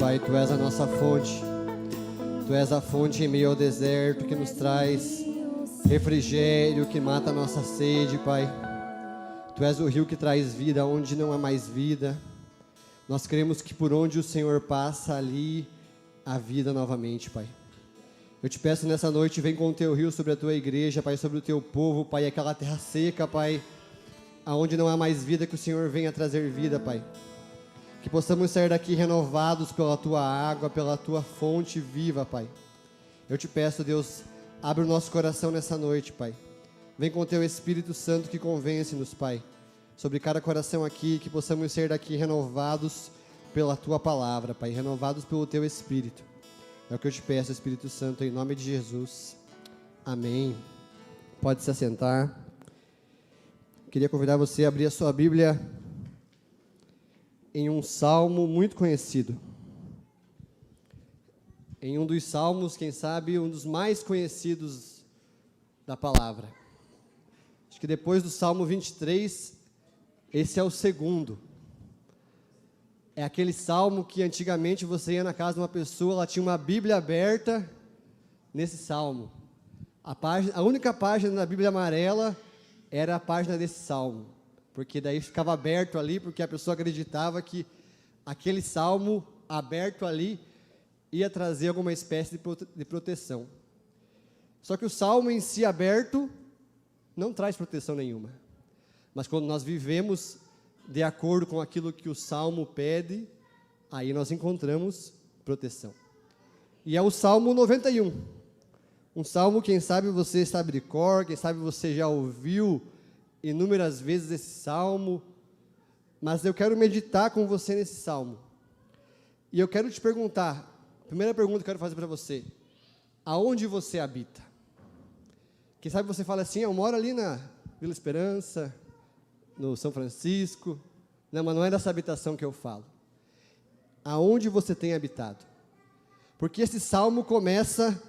Pai, Tu és a nossa fonte. Tu és a fonte em meio ao deserto que nos traz refrigério, que mata a nossa sede, Pai. Tu és o rio que traz vida onde não há mais vida. Nós cremos que por onde o Senhor passa, ali há vida novamente, Pai. Eu te peço nessa noite, vem com o Teu rio sobre a Tua igreja, Pai, sobre o Teu povo, Pai, aquela terra seca, Pai, aonde não há mais vida, que o Senhor venha trazer vida, Pai. Que possamos sair daqui renovados pela Tua água, pela Tua fonte viva, Pai. Eu te peço, Deus, abre o nosso coração nessa noite, Pai. Vem com o Teu Espírito Santo que convence-nos, Pai, sobre cada coração aqui, que possamos sair daqui renovados pela Tua palavra, Pai, renovados pelo Teu Espírito. É o que eu te peço, Espírito Santo, em nome de Jesus. Amém. Pode se assentar. Queria convidar você a abrir a sua Bíblia em um salmo muito conhecido. Em um dos salmos, quem sabe, um dos mais conhecidos da palavra. Acho que depois do Salmo 23, esse é o segundo. É aquele salmo que antigamente você ia na casa de uma pessoa, ela tinha uma Bíblia aberta nesse salmo. A única página da Bíblia amarela era a página desse salmo, porque daí ficava aberto ali, porque a pessoa acreditava que aquele salmo aberto ali ia trazer alguma espécie de proteção. Só que o salmo em si aberto não traz proteção nenhuma. Mas quando nós vivemos de acordo com aquilo que o salmo pede, aí nós encontramos proteção. E é o Salmo 91. Um salmo, quem sabe você sabe de cor, quem sabe você já ouviu inúmeras vezes esse salmo, mas eu quero meditar com você nesse salmo. E eu quero te perguntar, a primeira pergunta que eu quero fazer para você: aonde você habita? Quem sabe você fala assim, eu moro ali na Vila Esperança, no São Francisco. Não, mas não é dessa habitação que eu falo. Aonde você tem habitado? Porque esse salmo começa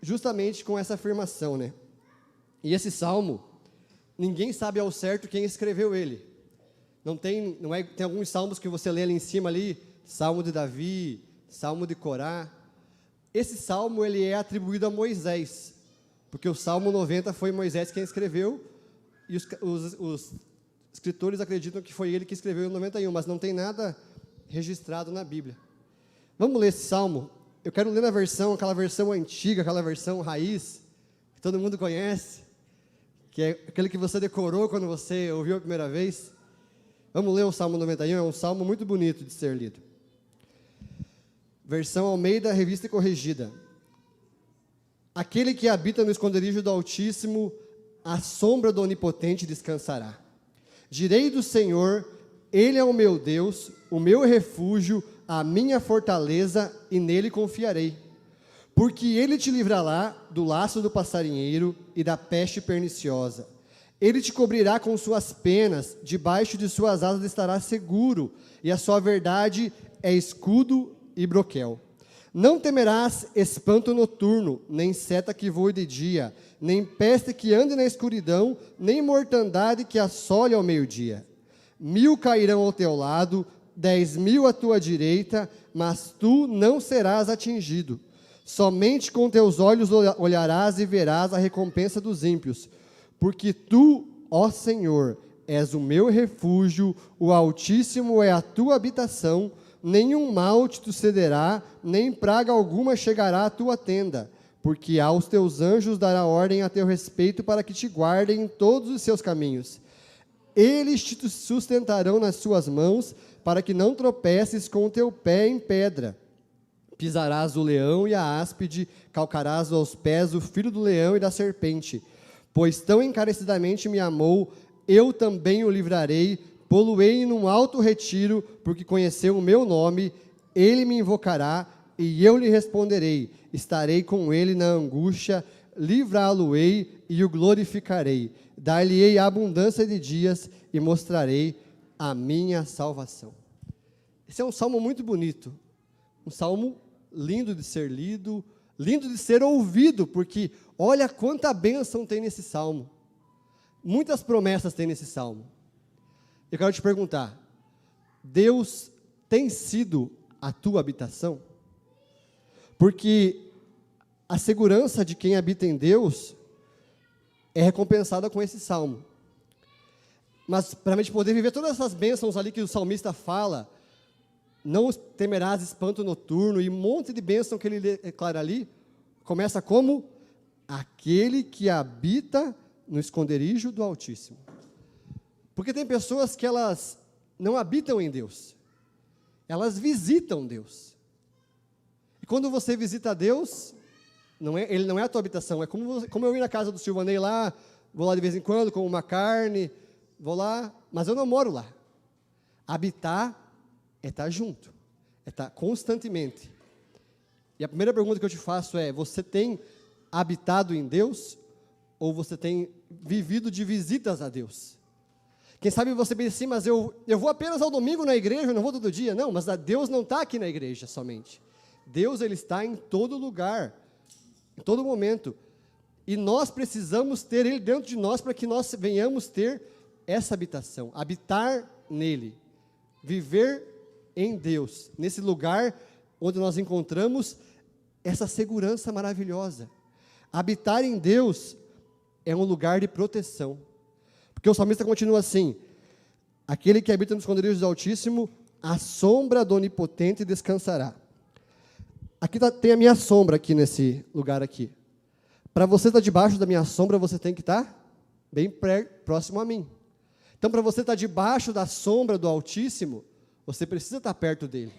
justamente com essa afirmação, né? E esse salmo, ninguém sabe ao certo quem escreveu ele. Tem alguns salmos que você lê ali em cima ali, Salmo de Davi, Salmo de Corá. Esse salmo, ele é atribuído a Moisés, porque o Salmo 90 foi Moisés quem escreveu, e os escritores acreditam que foi ele que escreveu o 91, mas não tem nada registrado na Bíblia. Vamos ler esse salmo? Eu quero ler aquela versão antiga, aquela versão raiz, que todo mundo conhece, que é aquele que você decorou quando você ouviu a primeira vez. Vamos ler o Salmo 91, é um salmo muito bonito de ser lido. Versão Almeida, Revista e Corrigida. Aquele que habita no esconderijo do Altíssimo, à sombra do Onipotente descansará. Direi do Senhor, Ele é o meu Deus, o meu refúgio, a minha fortaleza, e nele confiarei. Porque Ele te livrará do laço do passarinheiro e da peste perniciosa. Ele te cobrirá com suas penas, debaixo de suas asas estará seguro, e a sua verdade é escudo e broquel. Não temerás espanto noturno, nem seta que voe de dia, nem peste que ande na escuridão, nem mortandade que assole ao meio-dia. 1000 cairão ao teu lado, 10.000 à tua direita, mas tu não serás atingido. Somente com teus olhos olharás e verás a recompensa dos ímpios. Porque tu, ó Senhor, és o meu refúgio, o Altíssimo é a tua habitação, nenhum mal te sucederá, nem praga alguma chegará à tua tenda, porque aos teus anjos dará ordem a teu respeito para que te guardem em todos os seus caminhos. Eles te sustentarão nas suas mãos, para que não tropeces com o teu pé em pedra. Pisarás o leão e a áspide, calcarás aos pés o filho do leão e da serpente. Pois tão encarecidamente me amou, eu também o livrarei, pô-lo-ei num alto retiro, porque conheceu o meu nome, ele me invocará, e eu lhe responderei. Estarei com ele na angústia, livrá-lo-ei e o glorificarei. Dar-lhe-ei abundância de dias e mostrarei a minha salvação. Esse é um salmo muito bonito, um salmo lindo de ser lido, lindo de ser ouvido, porque olha quanta bênção tem nesse salmo. Muitas promessas tem nesse salmo. Eu quero te perguntar, Deus tem sido a tua habitação? Porque a segurança de quem habita em Deus é recompensada com esse salmo. Mas para a gente poder viver todas essas bênçãos ali que o salmista fala, não temerás espanto noturno, e um monte de bênção que ele declara ali, começa como aquele que habita no esconderijo do Altíssimo. Porque tem pessoas que elas não habitam em Deus, elas visitam Deus. E quando você visita Deus, ele não é a tua habitação, é como eu ir na casa do Silvanei lá, vou lá de vez em quando, como uma carne, vou lá, mas eu não moro lá. Habitar é estar junto, é estar constantemente. E a primeira pergunta que eu te faço é, você tem habitado em Deus, ou você tem vivido de visitas a Deus? Quem sabe você pensa assim, mas eu vou apenas ao domingo na igreja, eu não vou todo dia. Não, mas Deus não está aqui na igreja somente. Deus, Ele está em todo lugar, em todo momento. E nós precisamos ter Ele dentro de nós para que nós venhamos ter essa habitação, habitar nele, viver em Deus, nesse lugar onde nós encontramos essa segurança maravilhosa. Habitar em Deus é um lugar de proteção. Porque o salmista continua assim, aquele que habita nos esconderijos do Altíssimo, à sombra do Onipotente descansará. Aqui tem a minha sombra aqui nesse lugar aqui. Para você estar debaixo da minha sombra, você tem que estar bem próximo a mim. Então, para você estar debaixo da sombra do Altíssimo, você precisa estar perto dele.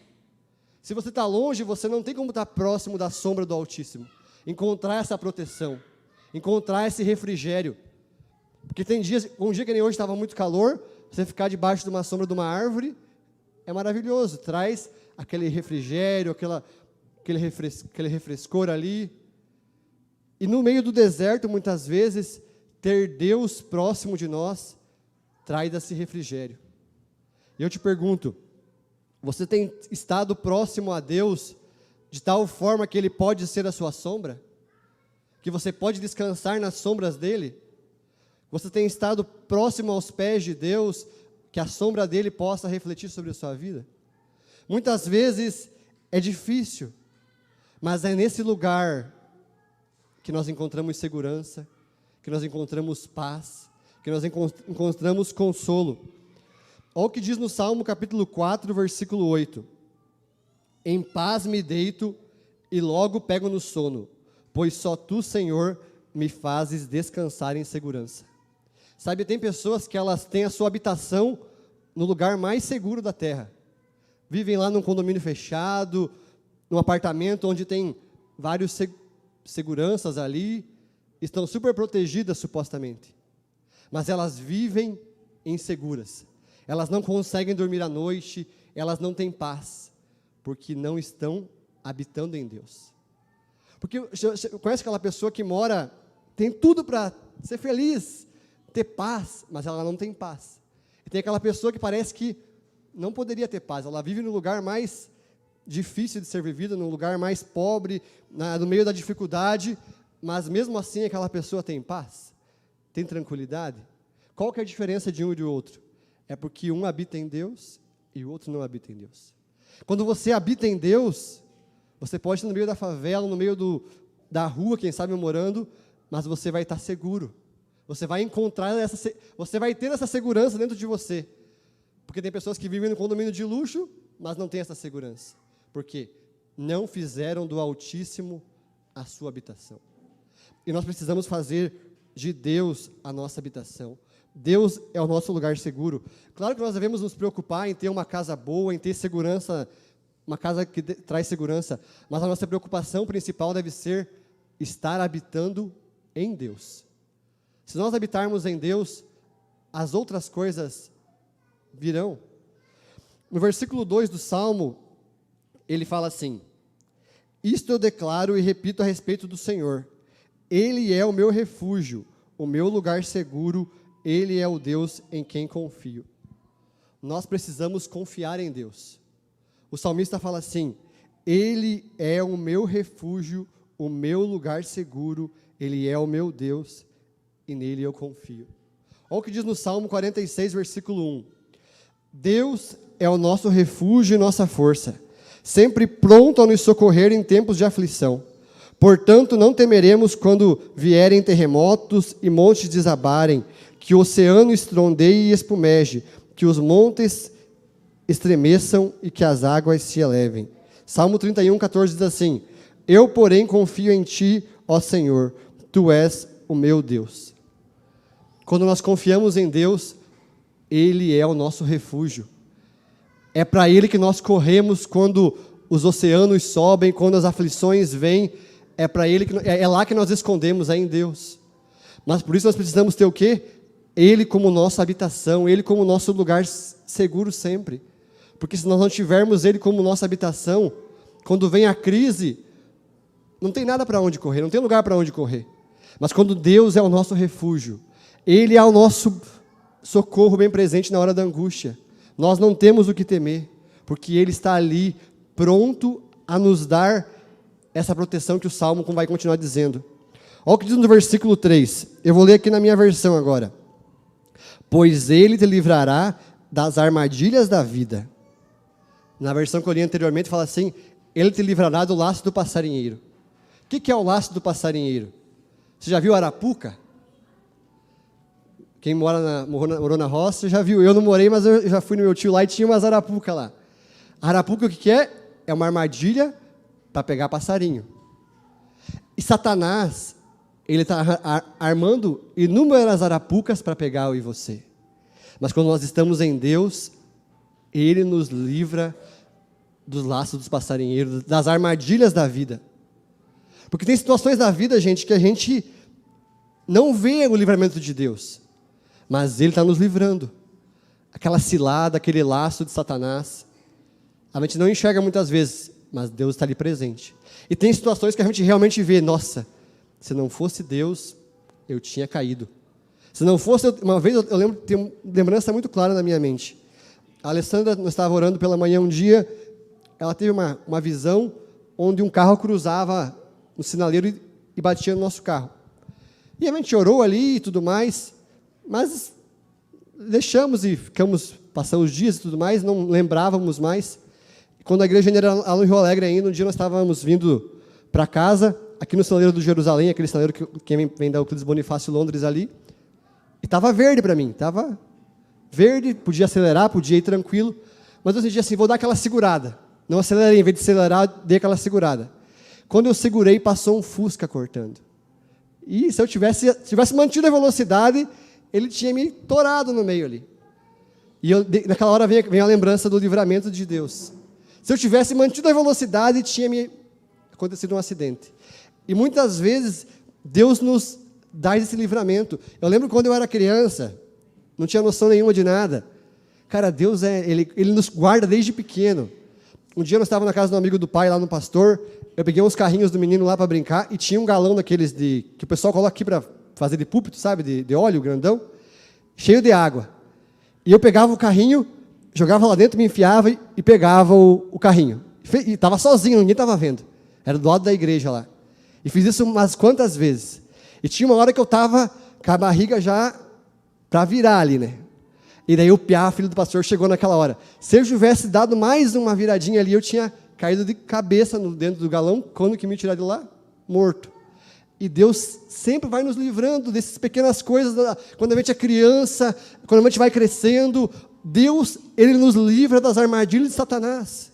Se você está longe, você não tem como estar próximo da sombra do Altíssimo. Encontrar essa proteção, encontrar esse refrigério. Porque tem dias, um dia que nem hoje estava muito calor, você ficar debaixo de uma sombra de uma árvore, é maravilhoso, traz aquele refrigério, aquele refrescor ali. E no meio do deserto, muitas vezes, ter Deus próximo de nós, traz esse refrigério. E eu te pergunto, você tem estado próximo a Deus, de tal forma que Ele pode ser a sua sombra? Que você pode descansar nas sombras dEle? Você tem estado próximo aos pés de Deus, que a sombra dEle possa refletir sobre a sua vida? Muitas vezes é difícil, mas é nesse lugar que nós encontramos segurança, que nós encontramos paz, que nós encontramos consolo. Olha o que diz no Salmo capítulo 4, versículo 8. Em paz me deito e logo pego no sono, pois só Tu, Senhor, me fazes descansar em segurança. Sabe, tem pessoas que elas têm a sua habitação no lugar mais seguro da terra. Vivem lá num condomínio fechado, num apartamento onde tem vários seguranças ali, estão super protegidas supostamente. Mas elas vivem inseguras. Elas não conseguem dormir à noite, elas não têm paz, porque não estão habitando em Deus. Porque você conhece aquela pessoa que mora, tem tudo para ser feliz, ter paz, mas ela não tem paz. E tem aquela pessoa que parece que não poderia ter paz, ela vive no lugar mais difícil de ser vivido, num lugar mais pobre, no meio da dificuldade, mas mesmo assim aquela pessoa tem paz, tem tranquilidade. Qual que é a diferença de um e do outro? É porque um habita em Deus e o outro não habita em Deus. Quando você habita em Deus, você pode estar no meio da favela, no meio da rua, quem sabe morando, mas você vai estar seguro. Você vai encontrar você vai ter essa segurança dentro de você. Porque tem pessoas que vivem no condomínio de luxo, mas não têm essa segurança. Por quê? Não fizeram do Altíssimo a sua habitação. E nós precisamos fazer de Deus a nossa habitação. Deus é o nosso lugar seguro. Claro que nós devemos nos preocupar em ter uma casa boa, em ter segurança, uma casa que traz segurança, mas a nossa preocupação principal deve ser estar habitando em Deus. Se nós habitarmos em Deus, as outras coisas virão. No versículo 2 do Salmo, ele fala assim: isto eu declaro e repito a respeito do Senhor. Ele é o meu refúgio, o meu lugar seguro, Ele é o Deus em quem confio. Nós precisamos confiar em Deus. O salmista fala assim: Ele é o meu refúgio, o meu lugar seguro, Ele é o meu Deus, e nele eu confio. Olha o que diz no Salmo 46, versículo 1. Deus é o nosso refúgio e nossa força, sempre pronto a nos socorrer em tempos de aflição. Portanto, não temeremos quando vierem terremotos e montes desabarem, que o oceano estrondeie e espumeje, que os montes estremeçam e que as águas se elevem. Salmo 31, 14 diz assim: eu, porém, confio em ti, ó Senhor, tu és o meu Deus. Quando nós confiamos em Deus, Ele é o nosso refúgio. É para Ele que nós corremos quando os oceanos sobem, quando as aflições vêm. É para Ele é lá que nós escondemos, é em Deus. Mas por isso nós precisamos ter o quê? Ele como nossa habitação, Ele como nosso lugar seguro sempre. Porque se nós não tivermos Ele como nossa habitação, quando vem a crise, não tem nada para onde correr, não tem lugar para onde correr. Mas quando Deus é o nosso refúgio, Ele é o nosso socorro bem presente na hora da angústia, nós não temos o que temer, porque Ele está ali, pronto a nos dar essa proteção que o Salmo vai continuar dizendo. Olha o que diz no versículo 3, eu vou ler aqui na minha versão agora. Pois Ele te livrará das armadilhas da vida. Na versão que eu li anteriormente fala assim, Ele te livrará do laço do passarinheiro. O que é o laço do passarinheiro? Você já viu arapuca? Quem morou na roça já viu. Eu não morei, mas eu já fui no meu tio lá e tinha umas arapuca lá. A arapuca o que é? É uma armadilha para pegar passarinho. E Satanás, ele está armando inúmeras arapucas para pegar eu e você. Mas quando nós estamos em Deus, Ele nos livra dos laços dos passarinheiros, das armadilhas da vida. Porque tem situações da vida, gente, que a gente não vê o livramento de Deus. Mas Ele está nos livrando. Aquela cilada, aquele laço de Satanás. A gente não enxerga muitas vezes, mas Deus está ali presente. E tem situações que a gente realmente vê, nossa, se não fosse Deus, eu tinha caído. Se não fosse, uma vez eu lembro, tem uma lembrança muito clara na minha mente. A Alessandra, nós estávamos orando pela manhã um dia, ela teve uma visão onde um carro cruzava no sinaleiro e batia no nosso carro. E a gente orou ali e tudo mais, mas deixamos e ficamos, passamos os dias e tudo mais, não lembrávamos mais. Quando a igreja ainda era lá no Rio Alegre ainda, um dia nós estávamos vindo para casa, aqui no sinaleiro do Jerusalém, aquele sinaleiro que vem da Euclides Bonifácio, Londres ali, e estava verde para mim, estava verde, podia acelerar, podia ir tranquilo, mas eu senti assim, vou dar aquela segurada. Não acelerei, em vez de acelerar, dei aquela segurada. Quando eu segurei, passou um Fusca cortando. E se eu tivesse mantido a velocidade, ele tinha me torado no meio ali. E naquela hora vem a lembrança do livramento de Deus. Se eu tivesse mantido a velocidade, tinha me acontecido um acidente. E muitas vezes, Deus nos dá esse livramento. Eu lembro quando eu era criança, não tinha noção nenhuma de nada. Cara, Deus, Ele nos guarda desde pequeno. Um dia nós estávamos na casa de um amigo do pai, lá no pastor, eu peguei uns carrinhos do menino lá para brincar, e tinha um galão daqueles que o pessoal coloca aqui para fazer de púlpito, sabe, de óleo grandão, cheio de água. E eu pegava o carrinho, jogava lá dentro, me enfiava e pegava o carrinho. E estava sozinho, ninguém estava vendo. Era do lado da igreja lá. E fiz isso umas quantas vezes. E tinha uma hora que eu estava com a barriga já para virar ali, né? E daí o Piá, filho do pastor, chegou naquela hora. Se eu tivesse dado mais uma viradinha ali, eu tinha caído de cabeça dentro do galão, quando que me tirar de lá? Morto. E Deus sempre vai nos livrando dessas pequenas coisas, quando a gente é criança, quando a gente vai crescendo, Deus, Ele nos livra das armadilhas de Satanás.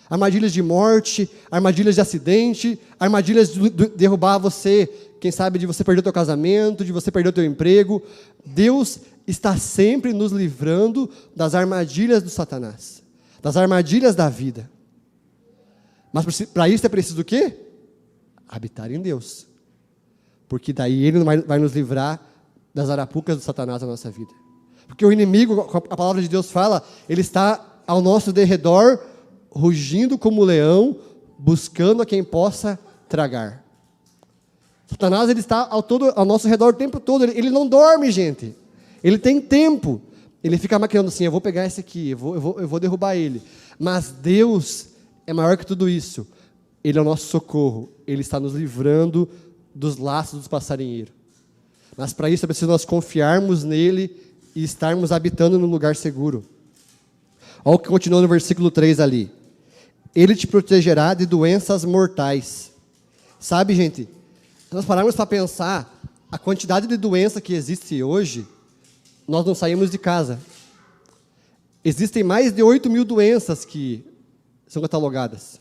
Armadilhas de morte, armadilhas de acidente, armadilhas de derrubar você, quem sabe de você perder o teu casamento, de você perder o teu emprego. Deus está sempre nos livrando das armadilhas do Satanás, das armadilhas da vida. Mas para isso é preciso o quê? Habitar em Deus. Porque daí Ele vai nos livrar das arapucas do Satanás na nossa vida. Porque o inimigo, a palavra de Deus fala, ele está ao nosso derredor, rugindo como leão, buscando a quem possa tragar. Satanás, ele está ao nosso redor o tempo todo, ele não dorme, gente. Ele tem tempo. Ele fica maquinando assim, eu vou pegar esse aqui, eu vou derrubar ele. Mas Deus é maior que tudo isso. Ele é o nosso socorro. Ele está nos livrando dos laços dos passarinheiros. Mas para isso é preciso nós confiarmos nele e estarmos habitando num lugar seguro. Olha o que continua no versículo 3 ali. Ele te protegerá de doenças mortais. Sabe, gente, se nós pararmos para pensar a quantidade de doença que existe hoje, nós não saímos de casa. Existem mais de 8.000 doenças que são catalogadas.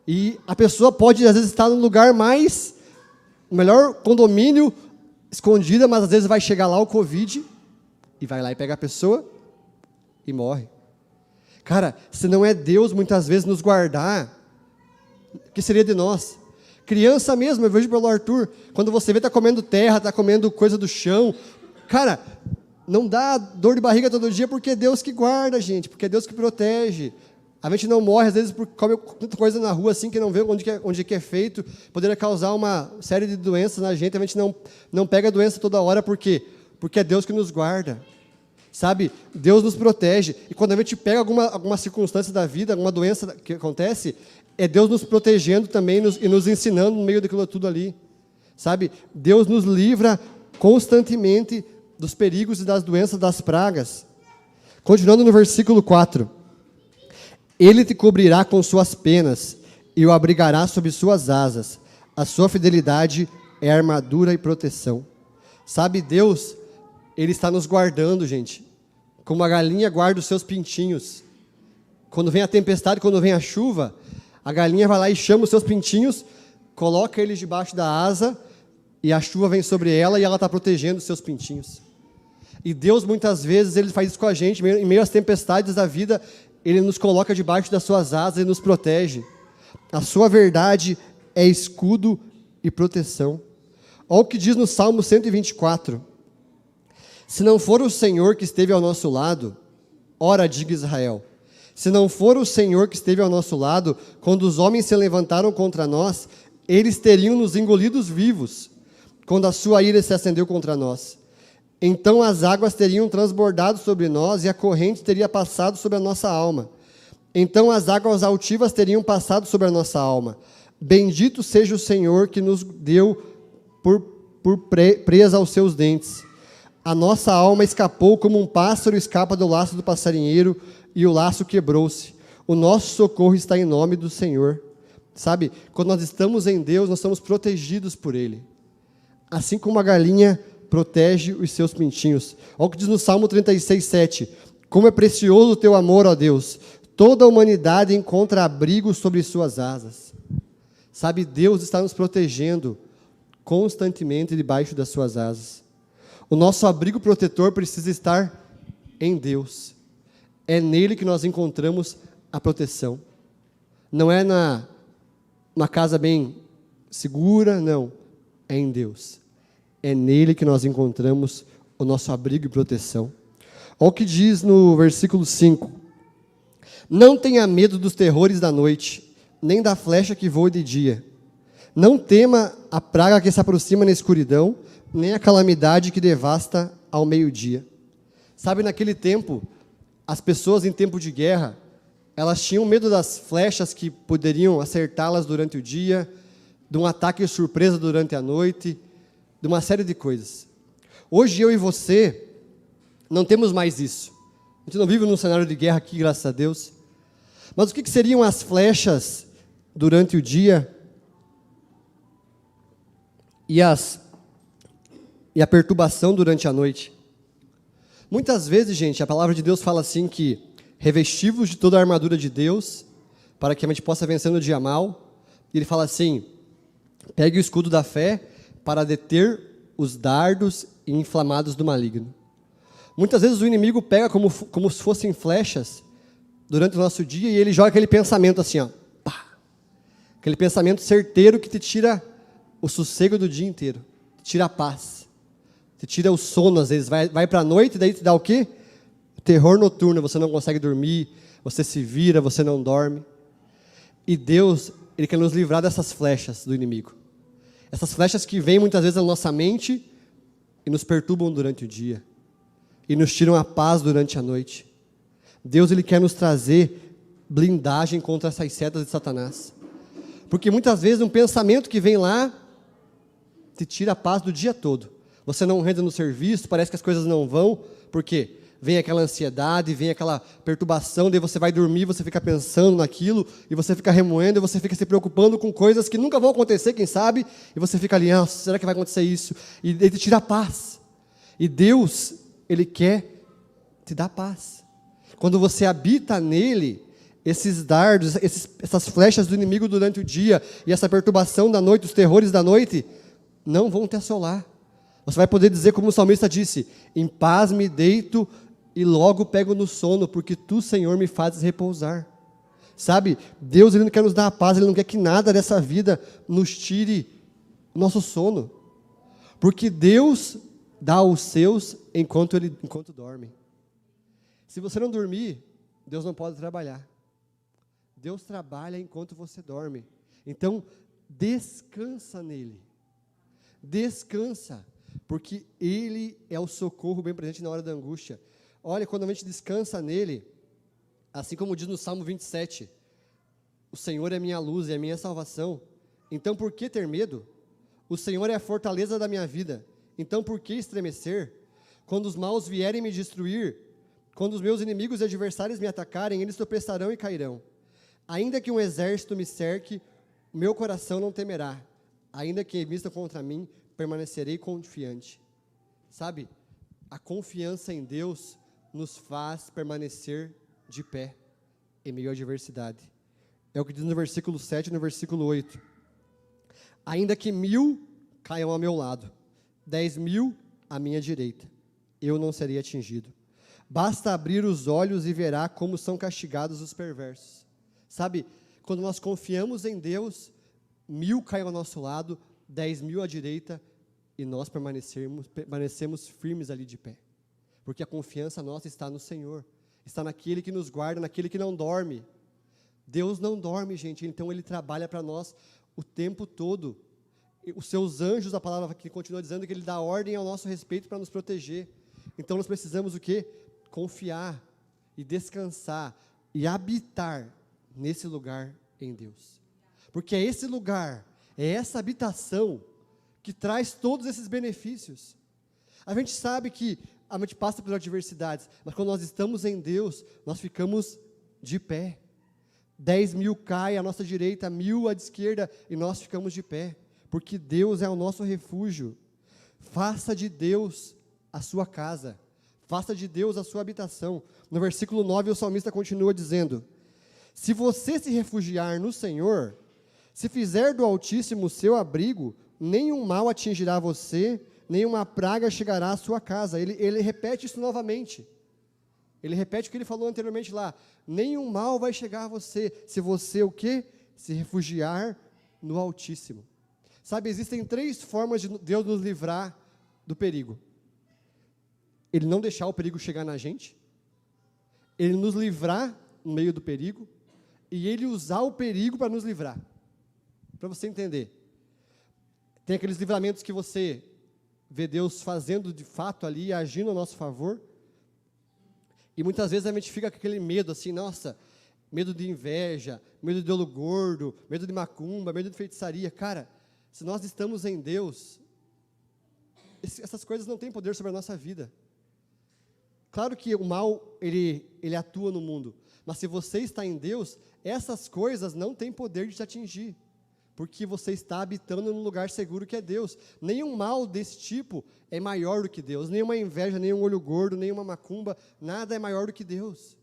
E a pessoa pode, às vezes, estar no lugar mais, o melhor condomínio, escondida, mas às vezes vai chegar lá o Covid, e vai lá e pega a pessoa e morre. Cara, se não é Deus, muitas vezes, nos guardar, o que seria de nós? Criança mesmo, eu vejo pelo Arthur, quando você vê, está comendo terra, está comendo coisa do chão. Cara, não dá dor de barriga todo dia, porque é Deus que guarda, gente, porque é Deus que protege. A gente não morre, às vezes, por comer tanta coisa na rua, assim, que não vê onde que é feito, poderia causar uma série de doenças na gente. A gente não pega a doença toda hora, por quê? Porque é Deus que nos guarda. Sabe? Deus nos protege. E quando a gente pega alguma circunstância da vida, alguma doença que acontece, é Deus nos protegendo também e nos ensinando no meio daquilo tudo ali. Sabe? Deus nos livra constantemente dos perigos e das doenças, das pragas. Continuando no versículo 4. Ele te cobrirá com suas penas e o abrigará sob suas asas. A sua fidelidade é armadura e proteção. Sabe, Deus, Ele está nos guardando, gente. Como a galinha guarda os seus pintinhos. Quando vem a tempestade, quando vem a chuva, a galinha vai lá e chama os seus pintinhos, coloca eles debaixo da asa, e a chuva vem sobre ela e ela está protegendo os seus pintinhos. E Deus, muitas vezes, Ele faz isso com a gente, em meio às tempestades da vida, Ele nos coloca debaixo das suas asas e nos protege. A sua verdade é escudo e proteção. Olha o que diz no Salmo 124. Se não for o Senhor que esteve ao nosso lado, ora, diga Israel, se não for o Senhor que esteve ao nosso lado, quando os homens se levantaram contra nós, eles teriam nos engolidos vivos, quando a sua ira se acendeu contra nós. Então as águas teriam transbordado sobre nós e a corrente teria passado sobre a nossa alma. Então as águas altivas teriam passado sobre a nossa alma. Bendito seja o Senhor que nos deu presa aos seus dentes. A nossa alma escapou como um pássaro escapa do laço do passarinheiro e o laço quebrou-se. O nosso socorro está em nome do Senhor. Sabe, quando nós estamos em Deus, nós estamos protegidos por Ele. Assim como a galinha protege os seus pintinhos. Olha o que diz no Salmo 36:7. Como é precioso o teu amor, ó Deus. Toda a humanidade encontra abrigo sobre suas asas. Sabe, Deus está nos protegendo constantemente debaixo das suas asas. O nosso abrigo protetor precisa estar em Deus. É nele que nós encontramos a proteção. Não é numa casa bem segura, não. É em Deus. É nele que nós encontramos o nosso abrigo e proteção. Olha o que diz no versículo 5. Não tenha medo dos terrores da noite, nem da flecha que voa de dia. Não tema a praga que se aproxima na escuridão, nem a calamidade que devasta ao meio-dia. Sabe, naquele tempo, as pessoas em tempo de guerra, elas tinham medo das flechas que poderiam acertá-las durante o dia, de um ataque surpresa durante a noite, de uma série de coisas. Hoje eu e você não temos mais isso. A gente não vive num cenário de guerra aqui, graças a Deus. Mas o que seriam as flechas durante o dia e a perturbação durante a noite? Muitas vezes, gente, a palavra de Deus fala assim que revestivos de toda a armadura de Deus, para que a gente possa vencer no dia mal. E ele fala assim, pegue o escudo da fé para deter os dardos inflamados do maligno. Muitas vezes o inimigo pega como se fossem flechas durante o nosso dia e ele joga aquele pensamento assim, ó, pá, aquele pensamento certeiro que te tira o sossego do dia inteiro, te tira a paz, te tira o sono às vezes, vai para a noite e daí te dá o quê? Terror noturno, você não consegue dormir, você se vira, você não dorme. E Deus, Ele quer nos livrar dessas flechas do inimigo. Essas flechas que vêm muitas vezes na nossa mente e nos perturbam durante o dia. E nos tiram a paz durante a noite. Deus, Ele quer nos trazer blindagem contra essas setas de Satanás. Porque muitas vezes um pensamento que vem lá te tira a paz do dia todo. Você não rende no serviço, parece que as coisas não vão. Por quê? vem aquela ansiedade, vem aquela perturbação, daí você vai dormir, você fica pensando naquilo, e você fica remoendo, e você fica se preocupando com coisas que nunca vão acontecer, quem sabe, e você fica ali, será que vai acontecer isso? E ele te tira a paz. E Deus, Ele quer te dar paz. Quando você habita nele, esses dardos, essas flechas do inimigo durante o dia, e essa perturbação da noite, os terrores da noite, não vão te assolar. Você vai poder dizer, como o salmista disse, em paz me deito e logo pego no sono, porque tu, Senhor, me fazes repousar. Sabe, Deus, Ele não quer nos dar a paz, Ele não quer que nada dessa vida nos tire o nosso sono. Porque Deus dá aos seus enquanto dorme. Se você não dormir, Deus não pode trabalhar. Deus trabalha enquanto você dorme. Então, descansa nele. Descansa, porque Ele é o socorro bem presente na hora da angústia. Olha, quando a gente descansa nele, assim como diz no Salmo 27, o Senhor é minha luz e a minha salvação, então por que ter medo? O Senhor é a fortaleza da minha vida, então por que estremecer? Quando os maus vierem me destruir, quando os meus inimigos e adversários me atacarem, eles tropeçarão e cairão. Ainda que um exército me cerque, meu coração não temerá. Ainda que invista contra mim, permanecerei confiante. Sabe, a confiança em Deus nos faz permanecer de pé em meio à adversidade. É o que diz no versículo 7 e no versículo 8. Ainda que 1000 caiam ao meu lado, 10.000 à minha direita, eu não serei atingido. Basta abrir os olhos e verá como são castigados os perversos. Sabe, quando nós confiamos em Deus, 1000 caem ao nosso lado, 10.000 à direita, e nós permanecemos firmes ali de pé. Porque a confiança nossa está no Senhor, está naquele que nos guarda, naquele que não dorme. Deus não dorme, gente, então Ele trabalha para nós o tempo todo. Os seus anjos, a palavra que continua dizendo que Ele dá ordem ao nosso respeito para nos proteger. Então nós precisamos o quê? Confiar e descansar e habitar nesse lugar em Deus. Porque é esse lugar, é essa habitação que traz todos esses benefícios. A gente sabe que a gente passa por adversidades, mas quando nós estamos em Deus, nós ficamos de pé. 10.000 caem à nossa direita, 1.000 à esquerda, e nós ficamos de pé, porque Deus é o nosso refúgio. Faça de Deus a sua casa, faça de Deus a sua habitação. No versículo 9, o salmista continua dizendo: se você se refugiar no Senhor, se fizer do Altíssimo o seu abrigo, nenhum mal atingirá você, nenhuma praga chegará à sua casa. Ele repete isso novamente. Ele repete o que ele falou anteriormente lá. Nenhum mal vai chegar a você, se você o quê? Se refugiar no Altíssimo. Sabe, existem 3 formas de Deus nos livrar do perigo. Ele não deixar o perigo chegar na gente, Ele nos livrar no meio do perigo, e Ele usar o perigo para nos livrar. Para você entender. Tem aqueles livramentos que você vê Deus fazendo de fato ali, agindo a nosso favor, e muitas vezes a gente fica com aquele medo assim, nossa, medo de inveja, medo de olho gordo, medo de macumba, medo de feitiçaria. Cara, se nós estamos em Deus, essas coisas não têm poder sobre a nossa vida. Claro que o mal, ele atua no mundo, mas se você está em Deus, essas coisas não têm poder de te atingir, porque você está habitando num lugar seguro que é Deus. Nenhum mal desse tipo é maior do que Deus, nenhuma inveja, nenhum olho gordo, nenhuma macumba, nada é maior do que Deus,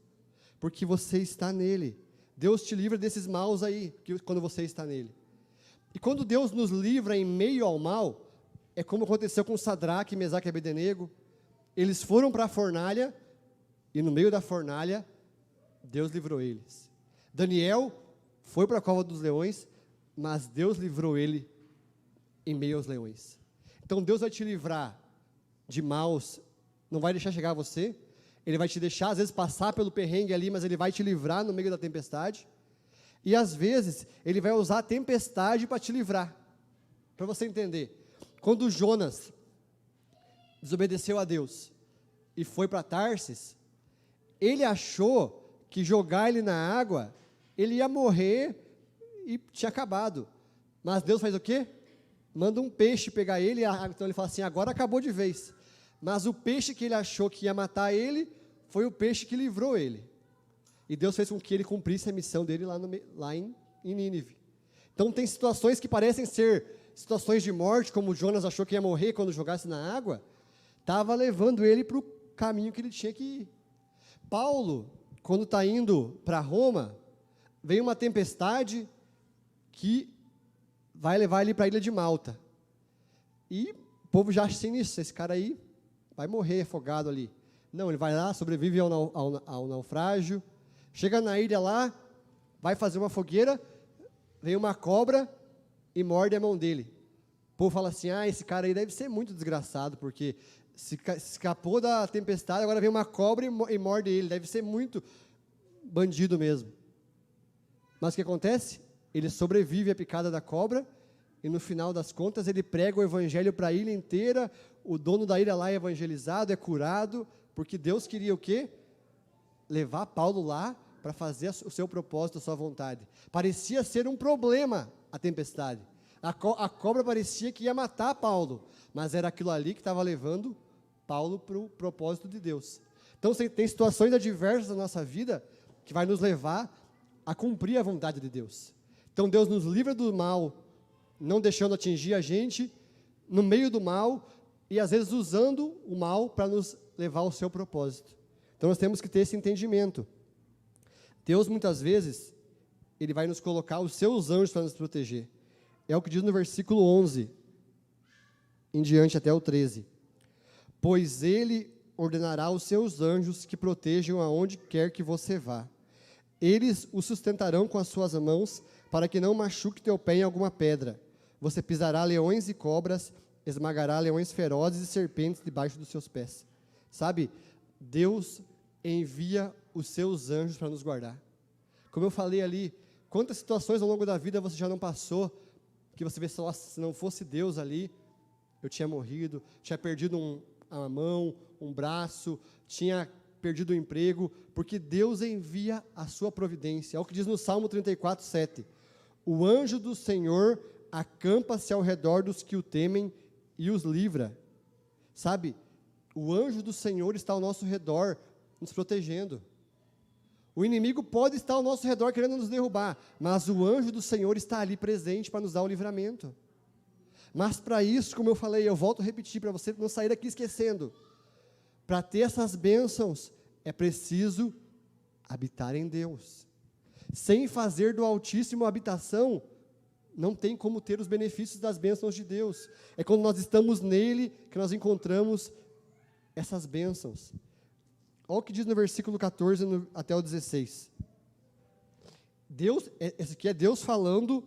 porque você está nele. Deus te livra desses maus aí, quando você está nele. E quando Deus nos livra em meio ao mal, é como aconteceu com Sadraque, Mesaque e Abednego. Eles foram para a fornalha, e no meio da fornalha, Deus livrou eles. Daniel foi para a cova dos leões, mas Deus livrou ele em meio aos leões. Então Deus vai te livrar de maus, não vai deixar chegar a você, Ele vai te deixar às vezes passar pelo perrengue ali, mas Ele vai te livrar no meio da tempestade, e às vezes Ele vai usar a tempestade para te livrar, para você entender. Quando Jonas desobedeceu a Deus e foi para Tarsis, ele achou que jogar ele na água, ele ia morrer e tinha acabado. Mas Deus faz o quê? Manda um peixe pegar ele, então ele fala assim, agora acabou de vez. Mas o peixe que ele achou que ia matar ele, foi o peixe que livrou ele. E Deus fez com que ele cumprisse a missão dele lá em Nínive. Então tem situações que parecem ser situações de morte, como Jonas achou que ia morrer quando jogasse na água, estava levando ele para o caminho que ele tinha que ir. Paulo, quando está indo para Roma, vem uma tempestade que vai levar ele para a ilha de Malta. E o povo já acha assim nisso, esse cara aí vai morrer afogado ali. Não, ele vai lá, sobrevive ao naufrágio, chega na ilha lá, vai fazer uma fogueira, vem uma cobra e morde a mão dele. O povo fala assim, esse cara aí deve ser muito desgraçado, porque se escapou da tempestade, agora vem uma cobra e morde ele, deve ser muito bandido mesmo. Mas o que acontece? Ele sobrevive à picada da cobra, e no final das contas ele prega o evangelho para a ilha inteira, o dono da ilha lá é evangelizado, é curado, porque Deus queria o quê? Levar Paulo lá para fazer o seu propósito, a sua vontade. Parecia ser um problema a tempestade. A cobra parecia que ia matar Paulo, mas era aquilo ali que estava levando Paulo para o propósito de Deus. Então tem situações adversas na nossa vida que vai nos levar a cumprir a vontade de Deus. Então Deus nos livra do mal, não deixando atingir a gente, no meio do mal, e às vezes usando o mal para nos levar ao seu propósito. Então nós temos que ter esse entendimento. Deus muitas vezes, Ele vai nos colocar os seus anjos para nos proteger. É o que diz no versículo 11, em diante até o 13. Pois Ele ordenará os seus anjos que protejam aonde quer que você vá. Eles o sustentarão com as suas mãos, para que não machuque teu pé em alguma pedra. Você pisará leões e cobras, esmagará leões ferozes e serpentes debaixo dos seus pés. Sabe, Deus envia os seus anjos para nos guardar. Como eu falei ali, quantas situações ao longo da vida você já não passou, que você vê só, se não fosse Deus ali, eu tinha morrido, tinha perdido uma mão, um braço, tinha perdido o emprego, porque Deus envia a sua providência. É o que diz no Salmo 34, 7. O anjo do Senhor acampa-se ao redor dos que o temem e os livra. Sabe, o anjo do Senhor está ao nosso redor, nos protegendo. O inimigo pode estar ao nosso redor querendo nos derrubar, mas o anjo do Senhor está ali presente para nos dar o livramento. Mas para isso, como eu falei, eu volto a repetir, para você não sair daqui esquecendo, para ter essas bênçãos, é preciso habitar em Deus. Sem fazer do Altíssimo habitação, não tem como ter os benefícios das bênçãos de Deus. É quando nós estamos nele que nós encontramos essas bênçãos. Olha o que diz no versículo 14 até o 16. Esse aqui é Deus falando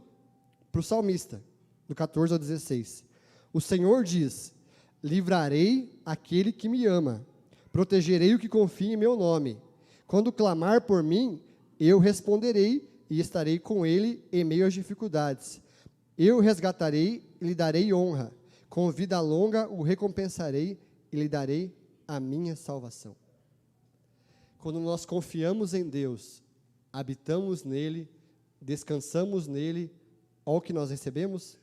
para o salmista, do 14 ao 16. O Senhor diz, livrarei aquele que me ama, protegerei o que confia em meu nome. Quando clamar por mim, eu responderei e estarei com ele em meio às dificuldades. Eu o resgatarei e lhe darei honra. Com vida longa o recompensarei e lhe darei a minha salvação. Quando nós confiamos em Deus, habitamos nele, descansamos nele, olha o que nós recebemos: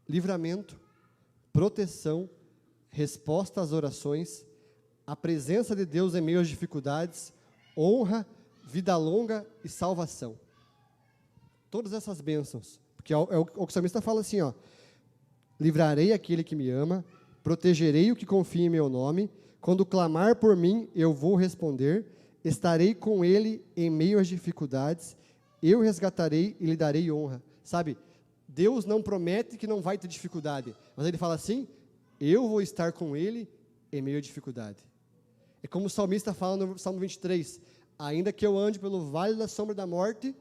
livramento, proteção, resposta às orações, a presença de Deus em meio às dificuldades, honra, vida longa e salvação. Todas essas bênçãos, porque é o que o salmista fala assim, livrarei aquele que me ama, protegerei o que confia em meu nome, quando clamar por mim, eu vou responder, estarei com ele em meio às dificuldades, eu resgatarei e lhe darei honra. Sabe, Deus não promete que não vai ter dificuldade, mas Ele fala assim, eu vou estar com ele em meio à dificuldade. É como o salmista fala no Salmo 23, ainda que eu ande pelo vale da sombra da morte,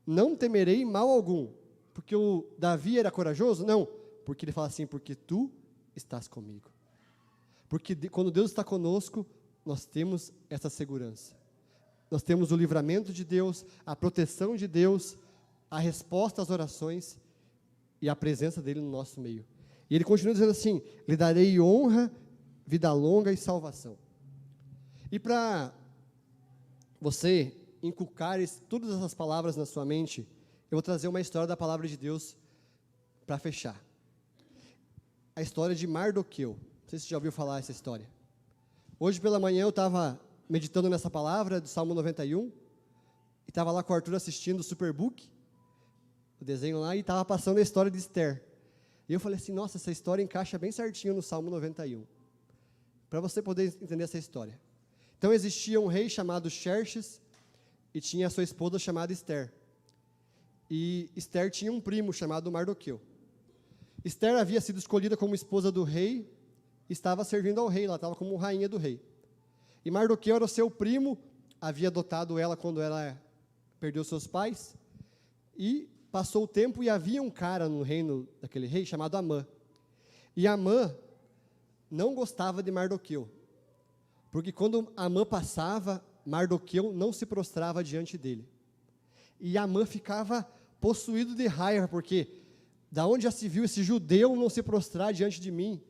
não temerei mal algum. Porque o Davi era corajoso? Não, porque ele fala assim, porque tu estás comigo. Porque quando Deus está conosco, nós temos essa segurança. Nós temos o livramento de Deus, a proteção de Deus, a resposta às orações e a presença dEle no nosso meio. E ele continua dizendo assim, lhe darei honra, vida longa e salvação. E para você inculcar todas essas palavras na sua mente, eu vou trazer uma história da palavra de Deus para fechar. A história de Mardoqueu. Não sei se você já ouviu falar essa história. Hoje pela manhã eu estava meditando nessa palavra do Salmo 91, e estava lá com o Arthur assistindo o Superbook, o desenho lá, e estava passando a história de Esther. E eu falei assim, nossa, essa história encaixa bem certinho no Salmo 91, para você poder entender essa história. Então existia um rei chamado Xerxes, e tinha a sua esposa chamada Esther. E Esther tinha um primo chamado Mardoqueu. Esther havia sido escolhida como esposa do rei, estava servindo ao rei, ela estava como rainha do rei. E Mardoqueu era o seu primo, havia adotado ela quando ela perdeu seus pais, e passou o tempo e havia um cara no reino daquele rei chamado Amã. E Amã não gostava de Mardoqueu, porque quando Amã passava, Mardoqueu não se prostrava diante dele. E Amã ficava possuído de raiva, porque da onde já se viu esse judeu não se prostrar diante de mim?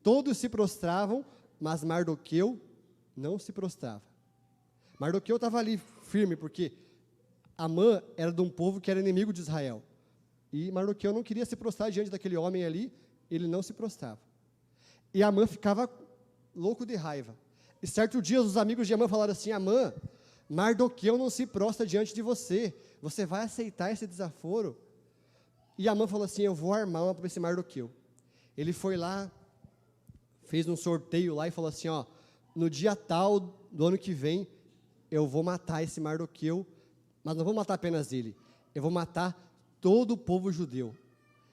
Todos se prostravam, mas Mardoqueu não se prostrava. Mardoqueu estava ali firme, porque Amã era de um povo que era inimigo de Israel. E Mardoqueu não queria se prostrar diante daquele homem ali, ele não se prostrava. E Amã ficava louco de raiva. E certo dia os amigos de Amã falaram assim, Amã, Mardoqueu não se prostra diante de você, você vai aceitar esse desaforo? E Amã falou assim, eu vou armar uma para esse Mardoqueu. Ele foi lá, fez um sorteio lá e falou assim, ó, no dia tal do ano que vem, eu vou matar esse Mardoqueu, mas não vou matar apenas ele, eu vou matar todo o povo judeu.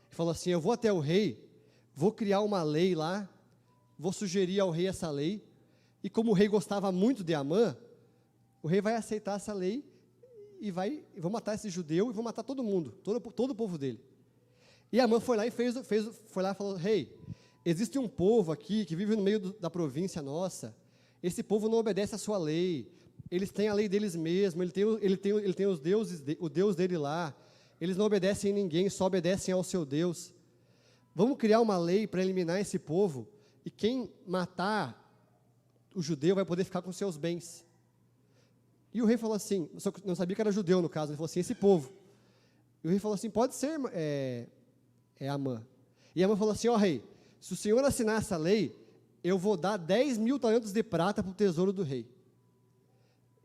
Ele falou assim, eu vou até o rei, vou criar uma lei lá, vou sugerir ao rei essa lei, e como o rei gostava muito de Amã, o rei vai aceitar essa lei, e vou matar esse judeu, e vou matar todo mundo, todo o povo dele. E Amã foi lá e foi lá e falou, rei, existe um povo aqui que vive no meio da província nossa, esse povo não obedece à sua lei, eles têm a lei deles mesmos, ele tem o Deus dele lá, eles não obedecem a ninguém, só obedecem ao seu Deus. Vamos criar uma lei para eliminar esse povo, e quem matar o judeu vai poder ficar com seus bens. E o rei falou assim, não sabia que era judeu no caso, ele falou assim, esse povo. E o rei falou assim, pode ser, Amã. E Amã falou assim, ó rei, se o senhor assinar essa lei, eu vou dar 10.000 talentos de prata para o tesouro do rei.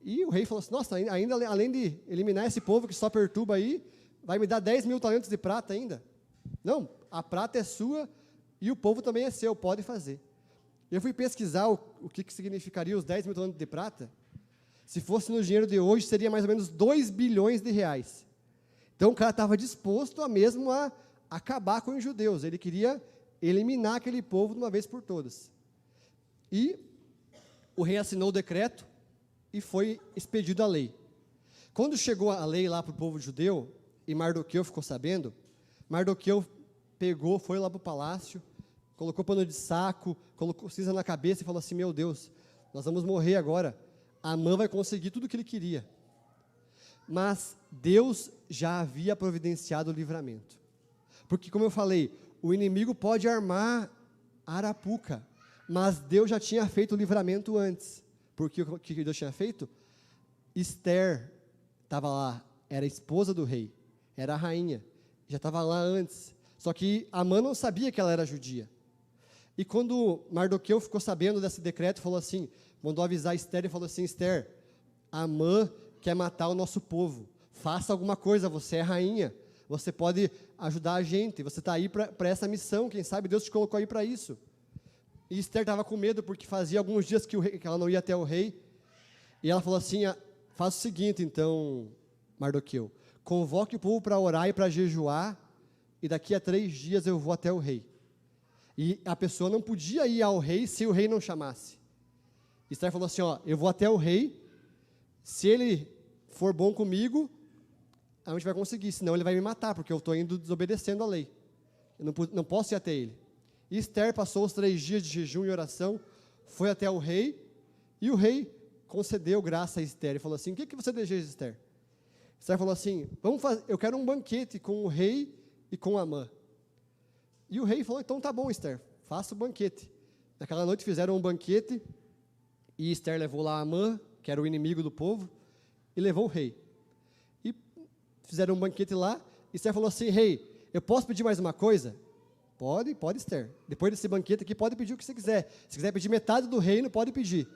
E o rei falou assim, nossa, ainda além de eliminar esse povo que só perturba aí, vai me dar 10.000 talentos de prata ainda? Não, a prata é sua e o povo também é seu, pode fazer. Eu fui pesquisar o que significaria os 10.000 talentos de prata. Se fosse no dinheiro de hoje, seria mais ou menos 2 bilhões de reais. Então o cara estava disposto a acabar com os judeus, ele queria eliminar aquele povo de uma vez por todas. E o rei assinou o decreto e foi expedida a lei. Quando chegou a lei lá para o povo judeu, e Mardoqueu ficou sabendo, Mardoqueu foi lá para o palácio, colocou pano de saco, colocou cinza na cabeça e falou assim, meu Deus, nós vamos morrer agora, Amã vai conseguir tudo o que ele queria. Mas Deus já havia providenciado o livramento. Porque, como eu falei, o inimigo pode armar arapuca, mas Deus já tinha feito o livramento antes. Porque o que Deus tinha feito? Esther estava lá, era esposa do rei, era a rainha, já estava lá antes. Só que Amã não sabia que ela era judia. E quando Mardoqueu ficou sabendo desse decreto, falou assim, mandou avisar Esther e falou assim, Esther, Amã quer matar o nosso povo, faça alguma coisa, você é rainha, você pode ajudar a gente, você está aí para essa missão, quem sabe Deus te colocou aí para isso. E Esther estava com medo, porque fazia alguns dias que ela não ia até o rei, e ela falou assim, faz o seguinte então, Mardoqueu, convoque o povo para orar e para jejuar, e daqui a 3 dias eu vou até o rei. E a pessoa não podia ir ao rei se o rei não chamasse. Esther falou assim, eu vou até o rei, se ele for bom comigo, a gente vai conseguir, senão ele vai me matar, porque eu estou indo desobedecendo a lei. Eu não posso ir até ele. E Esther passou os 3 dias de jejum e oração, foi até o rei, e o rei concedeu graça a Esther, e falou assim, o que você deseja, Esther? Esther falou assim, eu quero um banquete com o rei e com Amã. E o rei falou, então tá bom, Esther, faça o banquete. Naquela noite fizeram um banquete, e Esther levou lá Amã, que era o inimigo do povo, e levou o rei. E fizeram um banquete lá, e Esther falou assim, rei, eu posso pedir mais uma coisa? Pode, Esther. Depois desse banquete aqui, pode pedir o que você quiser. Se quiser pedir metade do reino, pode pedir.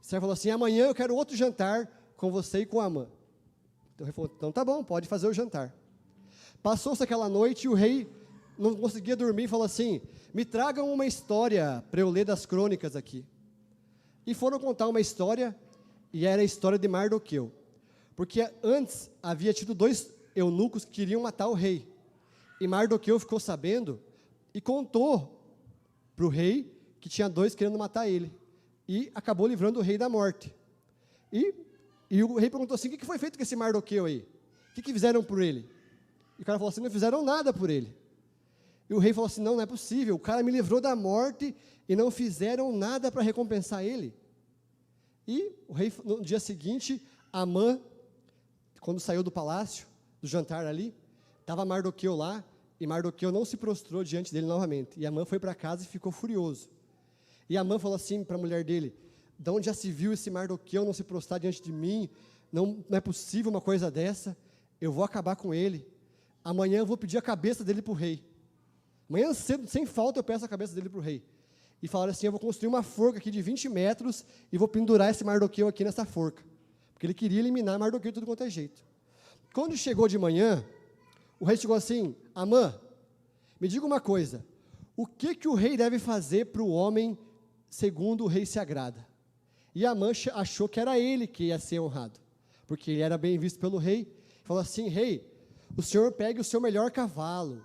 Esther falou assim, amanhã eu quero outro jantar com você e com Amã. Então o rei falou, então tá bom, pode fazer o jantar. Passou-se aquela noite e o rei não conseguia dormir e falou assim, me tragam uma história para eu ler das crônicas aqui. E foram contar uma história, e era a história de Mardoqueu. Porque antes havia tido 2 eunucos que queriam matar o rei. E Mardoqueu ficou sabendo e contou para o rei que tinha 2 querendo matar ele. E acabou livrando o rei da morte. E o rei perguntou assim, o que foi feito com esse Mardoqueu aí? O que fizeram por ele? E o cara falou assim, não fizeram nada por ele. E o rei falou assim, não é possível, o cara me livrou da morte e não fizeram nada para recompensar ele. E o rei, no dia seguinte, Amã, quando saiu do palácio, do jantar ali, estava Mardoqueu lá, e Mardoqueu não se prostrou diante dele novamente. E Amã foi para casa e ficou furioso. E Amã falou assim para a mulher dele, de onde já se viu esse Mardoqueu não se prostrar diante de mim? Não é possível uma coisa dessa, eu vou acabar com ele. Amanhã eu vou pedir a cabeça dele para o rei. Amanhã cedo, sem falta, eu peço a cabeça dele para o rei. E falaram assim, eu vou construir uma forca aqui de 20 metros e vou pendurar esse Mardoqueu aqui nessa forca. Porque ele queria eliminar Mardoqueu de tudo quanto é jeito. Quando chegou de manhã, o rei chegou assim, Amã, me diga uma coisa, o que o rei deve fazer para o homem segundo o rei se agrada? E Amã achou que era ele que ia ser honrado, porque ele era bem visto pelo rei. Falou assim, rei, o senhor pegue o seu melhor cavalo,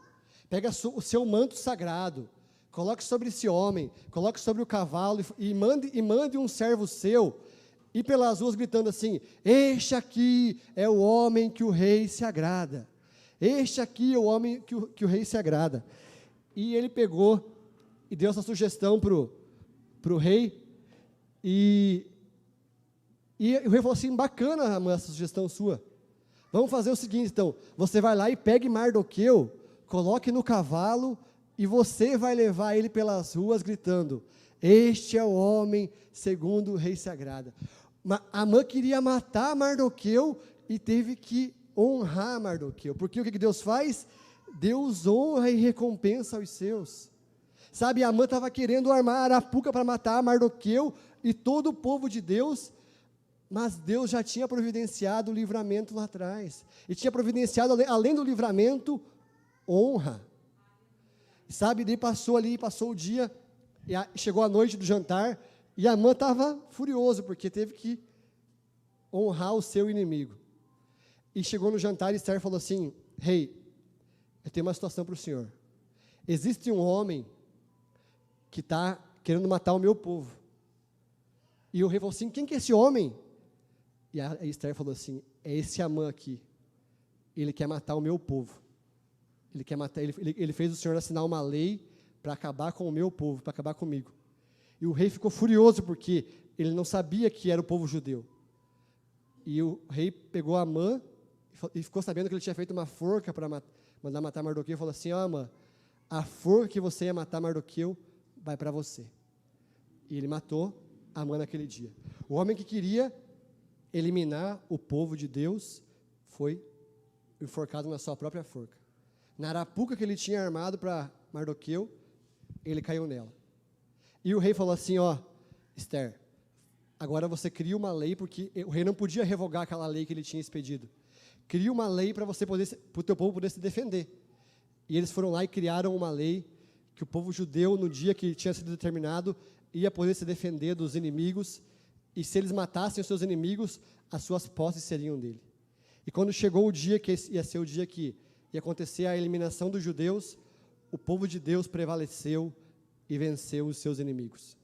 pega o seu manto sagrado, coloque sobre esse homem, coloque sobre o cavalo e mande um servo seu ir pelas ruas gritando assim, este aqui é o homem que o rei se agrada. Este aqui é o homem que o rei se agrada. E ele pegou e deu essa sugestão para o rei. E o rei falou assim, bacana essa sugestão sua. Vamos fazer o seguinte então, você vai lá e pegue Mardoqueu, coloque no cavalo e você vai levar ele pelas ruas gritando, este é o homem segundo o rei se agrada. Amã queria matar Mardoqueu e teve que honrar Mardoqueu, porque o que Deus faz? Deus honra e recompensa os seus. Sabe, Amã estava querendo armar arapuca para matar Mardoqueu e todo o povo de Deus, mas Deus já tinha providenciado o livramento lá atrás, e tinha providenciado, além do livramento, honra. Sabe, daí passou o dia, e chegou a noite do jantar, e Amã estava furioso, porque teve que honrar o seu inimigo. E chegou no jantar e Esther falou assim, rei, eu tenho uma situação para o senhor. Existe um homem que está querendo matar o meu povo. E o rei falou assim, quem que é esse homem? E a Esther falou assim, é esse Amã aqui. Ele quer matar o meu povo. Ele quer matar, ele fez o senhor assinar uma lei para acabar com o meu povo, para acabar comigo. E o rei ficou furioso porque ele não sabia que era o povo judeu. E o rei pegou Amã e ficou sabendo que ele tinha feito uma forca para mandar matar Mardoqueu e falou assim, Amã, a forca que você ia matar Mardoqueu vai para você. E ele matou Amã naquele dia. O homem que queria eliminar o povo de Deus foi enforcado na sua própria forca. Na arapuca que ele tinha armado para Mardoqueu, ele caiu nela. E o rei falou assim, Esther, agora você cria uma lei, porque o rei não podia revogar aquela lei que ele tinha expedido. Cria uma lei para o teu povo poder se defender. E eles foram lá e criaram uma lei que o povo judeu, no dia que tinha sido determinado, ia poder se defender dos inimigos, e se eles matassem os seus inimigos, as suas posses seriam dele. E quando chegou o dia que ia ser o dia que ia acontecer a eliminação dos judeus, o povo de Deus prevaleceu e venceu os seus inimigos.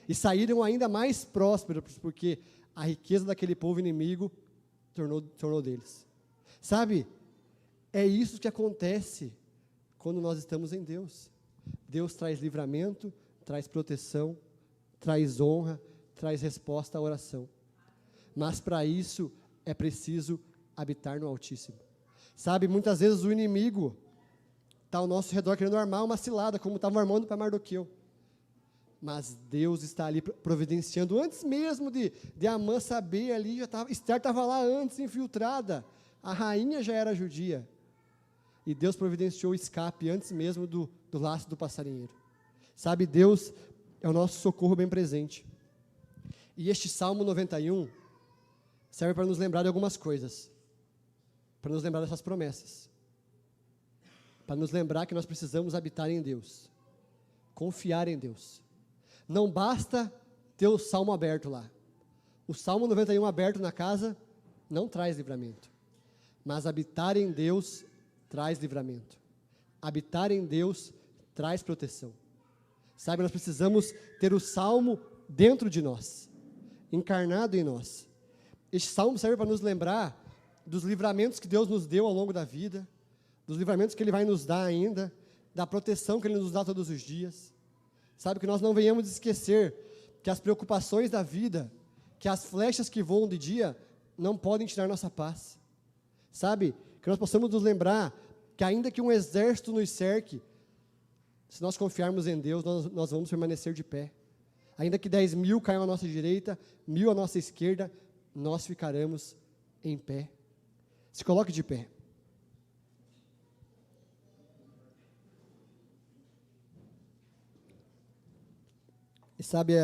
E saíram ainda mais prósperos, porque a riqueza daquele povo inimigo tornou deles. Sabe, é isso que acontece quando nós estamos em Deus. Deus traz livramento, traz proteção, traz honra, traz resposta à oração. Mas para isso é preciso habitar no Altíssimo. Sabe, muitas vezes o inimigo está ao nosso redor querendo armar uma cilada, como estava armando para Mardoqueu. Mas Deus está ali providenciando, antes mesmo de Amã saber ali, Esther estava lá antes, infiltrada, a rainha já era judia. E Deus providenciou o escape antes mesmo do laço do passarinheiro. Sabe, Deus é o nosso socorro bem presente. E este Salmo 91 serve para nos lembrar de algumas coisas, para nos lembrar dessas promessas, para nos lembrar que nós precisamos habitar em Deus, confiar em Deus. Não basta ter o Salmo aberto lá. O Salmo 91 aberto na casa não traz livramento, mas habitar em Deus traz livramento. Habitar em Deus traz proteção. Sabe, nós precisamos ter o Salmo dentro de nós, encarnado em nós. Este Salmo serve para nos lembrar dos livramentos que Deus nos deu ao longo da vida, dos livramentos que Ele vai nos dar ainda, da proteção que Ele nos dá todos os dias. Sabe, que nós não venhamos esquecer que as preocupações da vida, que as flechas que voam de dia, não podem tirar nossa paz. Sabe, que nós possamos nos lembrar que ainda que um exército nos cerque, se nós confiarmos em Deus, nós vamos permanecer de pé. Ainda que 10.000 caiam à nossa direita, 1.000 à nossa esquerda, nós ficaremos em pé. Se coloque de pé. E sabe,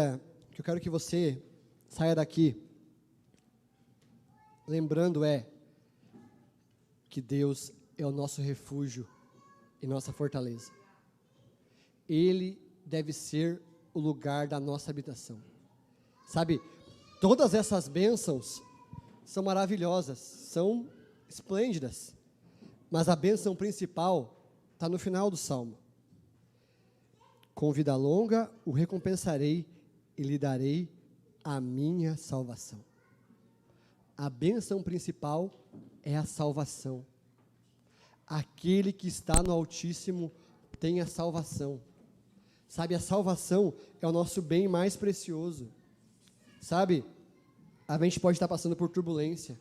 que eu quero que você saia daqui lembrando que Deus é o nosso refúgio e nossa fortaleza. Ele deve ser o lugar da nossa habitação. Sabe, todas essas bênçãos são maravilhosas, são esplêndidas, mas a bênção principal está no final do Salmo. Com vida longa o recompensarei e lhe darei a minha salvação. A bênção principal é a salvação. Aquele que está no Altíssimo tem a salvação. Sabe, a salvação é o nosso bem mais precioso. Sabe, a gente pode estar passando por turbulência.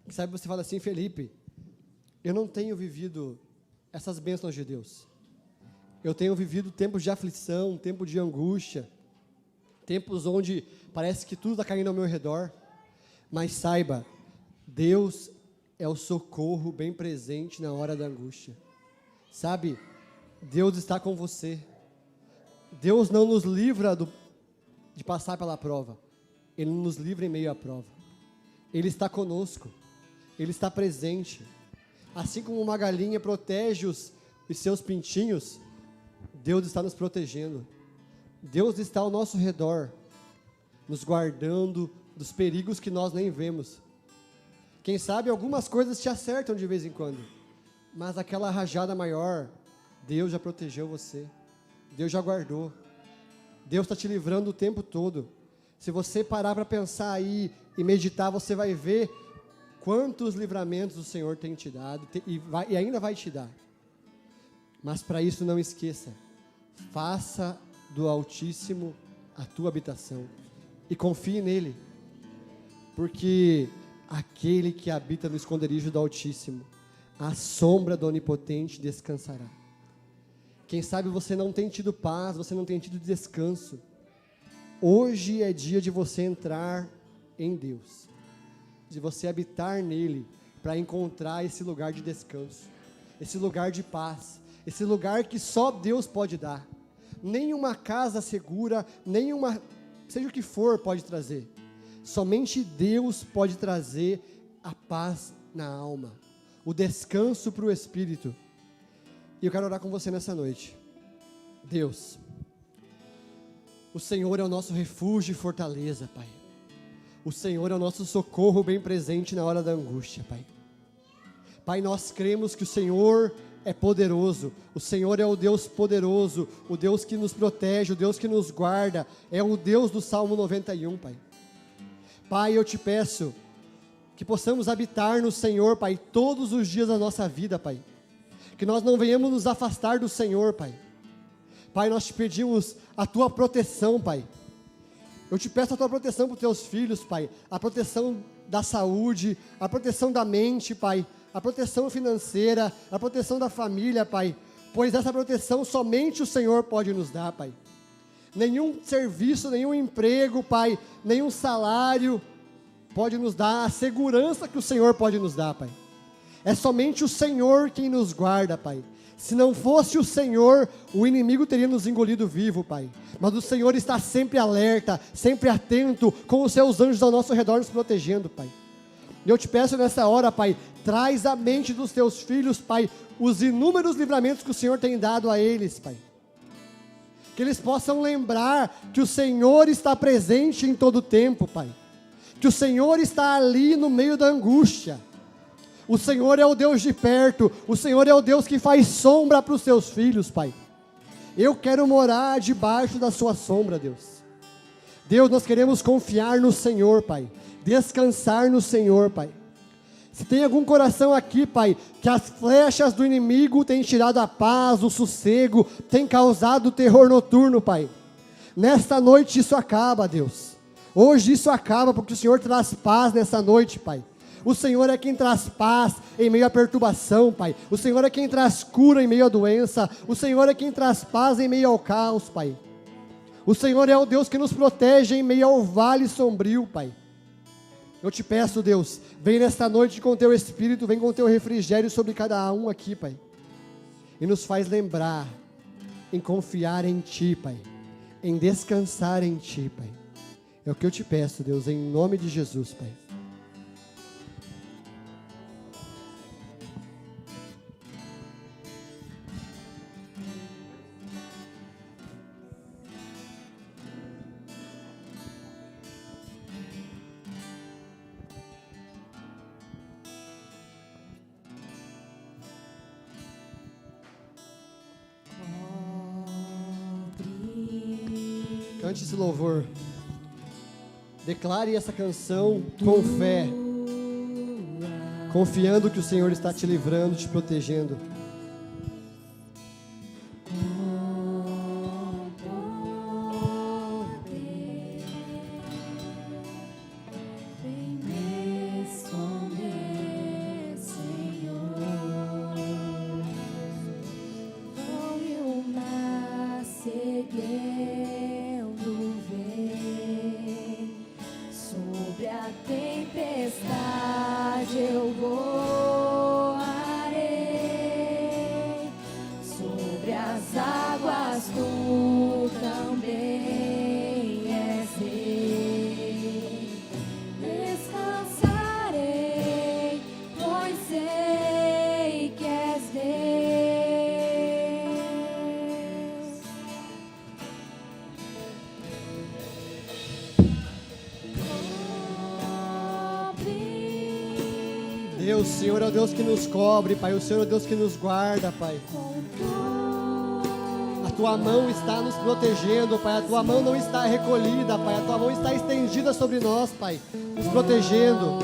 Sabe, você fala assim: Felipe, eu não tenho vivido essas bênçãos de Deus. Eu tenho vivido tempos de aflição, tempos de angústia, tempos onde parece que tudo está caindo ao meu redor. Mas saiba, Deus é o socorro bem presente na hora da angústia. Sabe, Deus está com você. Deus não nos livra de passar pela prova. Ele nos livra em meio à prova. Ele está conosco. Ele está presente. Assim como uma galinha protege os seus pintinhos, Deus está nos protegendo. Deus está ao nosso redor, nos guardando dos perigos que nós nem vemos. Quem sabe algumas coisas te acertam de vez em quando, mas aquela rajada maior, Deus já protegeu você. Deus já guardou. Deus está te livrando o tempo todo. Se você parar para pensar aí e meditar, você vai ver quantos livramentos o Senhor tem te dado e ainda vai te dar. Mas para isso não esqueça, faça do Altíssimo a tua habitação e confie nele, porque aquele que habita no esconderijo do Altíssimo, à sombra do Onipotente descansará. Quem sabe você não tem tido paz, você não tem tido descanso. Hoje é dia de você entrar em Deus, de você habitar nele, para encontrar esse lugar de descanso, esse lugar de paz, esse lugar que só Deus pode dar. Nenhuma casa segura, nenhuma, seja o que for, pode trazer. Somente Deus pode trazer a paz na alma, o descanso para o espírito. E eu quero orar com você nessa noite. Deus, o Senhor é o nosso refúgio e fortaleza, Pai. O Senhor é o nosso socorro bem presente na hora da angústia, Pai. Pai, nós cremos que o Senhor é poderoso, o Senhor é o Deus poderoso, o Deus que nos protege, o Deus que nos guarda, é o Deus do Salmo 91, Pai. Pai, eu te peço que possamos habitar no Senhor, Pai, todos os dias da nossa vida, Pai. Que nós não venhamos nos afastar do Senhor, Pai. Pai, nós te pedimos a tua proteção, Pai. Eu te peço a tua proteção para os teus filhos, Pai. A proteção da saúde, a proteção da mente, Pai. A proteção financeira, a proteção da família, Pai. Pois essa proteção somente o Senhor pode nos dar, Pai. Nenhum serviço, nenhum emprego, Pai, nenhum salário pode nos dar a segurança que o Senhor pode nos dar, Pai. É somente o Senhor quem nos guarda, Pai. Se não fosse o Senhor, o inimigo teria nos engolido vivo, Pai. Mas o Senhor está sempre alerta, sempre atento, com os seus anjos ao nosso redor nos protegendo, Pai. E eu te peço nessa hora, Pai, traz à mente dos teus filhos, Pai, os inúmeros livramentos que o Senhor tem dado a eles, Pai. Que eles possam lembrar que o Senhor está presente em todo o tempo, Pai. Que o Senhor está ali no meio da angústia. O Senhor é o Deus de perto, o Senhor é o Deus que faz sombra para os seus filhos, Pai. Eu quero morar debaixo da sua sombra, Deus. Deus, nós queremos confiar no Senhor, Pai. Descansar no Senhor, Pai. Se tem algum coração aqui, Pai, que as flechas do inimigo têm tirado a paz, o sossego, têm causado o terror noturno, Pai. Nesta noite isso acaba, Deus. Hoje isso acaba, porque o Senhor traz paz nessa noite, Pai. O Senhor é quem traz paz em meio à perturbação, Pai. O Senhor é quem traz cura em meio à doença. O Senhor é quem traz paz em meio ao caos, Pai. O Senhor é o Deus que nos protege em meio ao vale sombrio, Pai. Eu te peço, Deus, vem nesta noite com o teu Espírito, vem com o teu refrigério sobre cada um aqui, Pai. E nos faz lembrar em confiar em Ti, Pai. Em descansar em Ti, Pai. É o que eu te peço, Deus, em nome de Jesus, Pai. Cante esse louvor. Declare essa canção com fé, confiando que o Senhor está te livrando, te protegendo. Deus, o Senhor é o Deus que nos cobre, Pai. O Senhor é o Deus que nos guarda, Pai. A Tua mão está nos protegendo, Pai. A Tua mão não está recolhida, Pai. A Tua mão está estendida sobre nós, Pai, nos protegendo.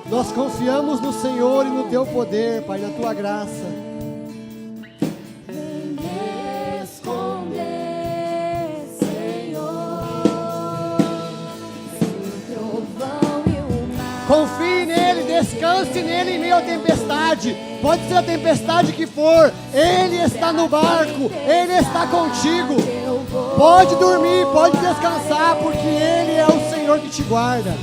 Nós confiamos no Senhor e no Teu poder, Pai, na Tua graça. Confie nele, descanse nele em meio à tempestade. Pode ser a tempestade que for, Ele está no barco, Ele está contigo. Pode dormir, pode descansar, porque Ele é o Senhor que te guarda.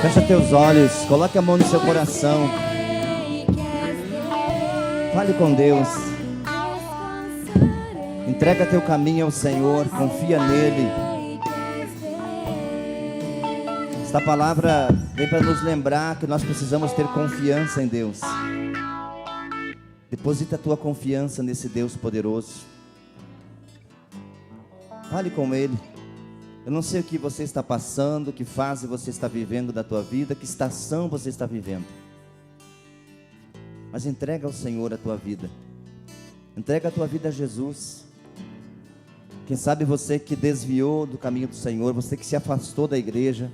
Fecha teus olhos, coloque a mão no seu coração. Fale com Deus. Entrega teu caminho ao Senhor, confia nele. Esta palavra vem para nos lembrar que nós precisamos ter confiança em Deus. Deposita a tua confiança nesse Deus poderoso. Fale com Ele. Eu não sei o que você está passando, que fase você está vivendo da tua vida, que estação você está vivendo. Mas entrega ao Senhor a tua vida. Entrega a tua vida a Jesus. Quem sabe você que desviou do caminho do Senhor, você que se afastou da igreja,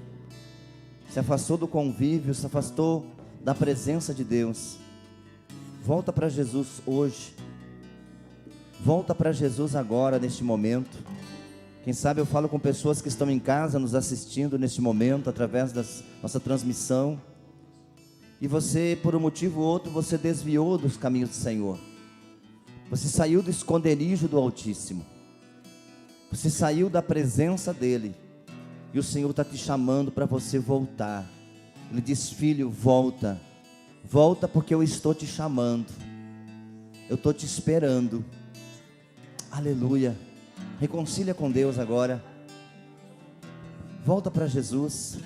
se afastou do convívio, se afastou da presença de Deus. Volta para Jesus hoje. Volta para Jesus agora, neste momento. Quem sabe eu falo com pessoas que estão em casa nos assistindo neste momento, através da nossa transmissão. E você, por um motivo ou outro, você desviou dos caminhos do Senhor. Você saiu do esconderijo do Altíssimo. Você saiu da presença dEle. E o Senhor está te chamando para você voltar. Ele diz: filho, volta. Volta porque eu estou te chamando. Eu estou te esperando. Aleluia. Reconcilia com Deus agora. Volta para Jesus.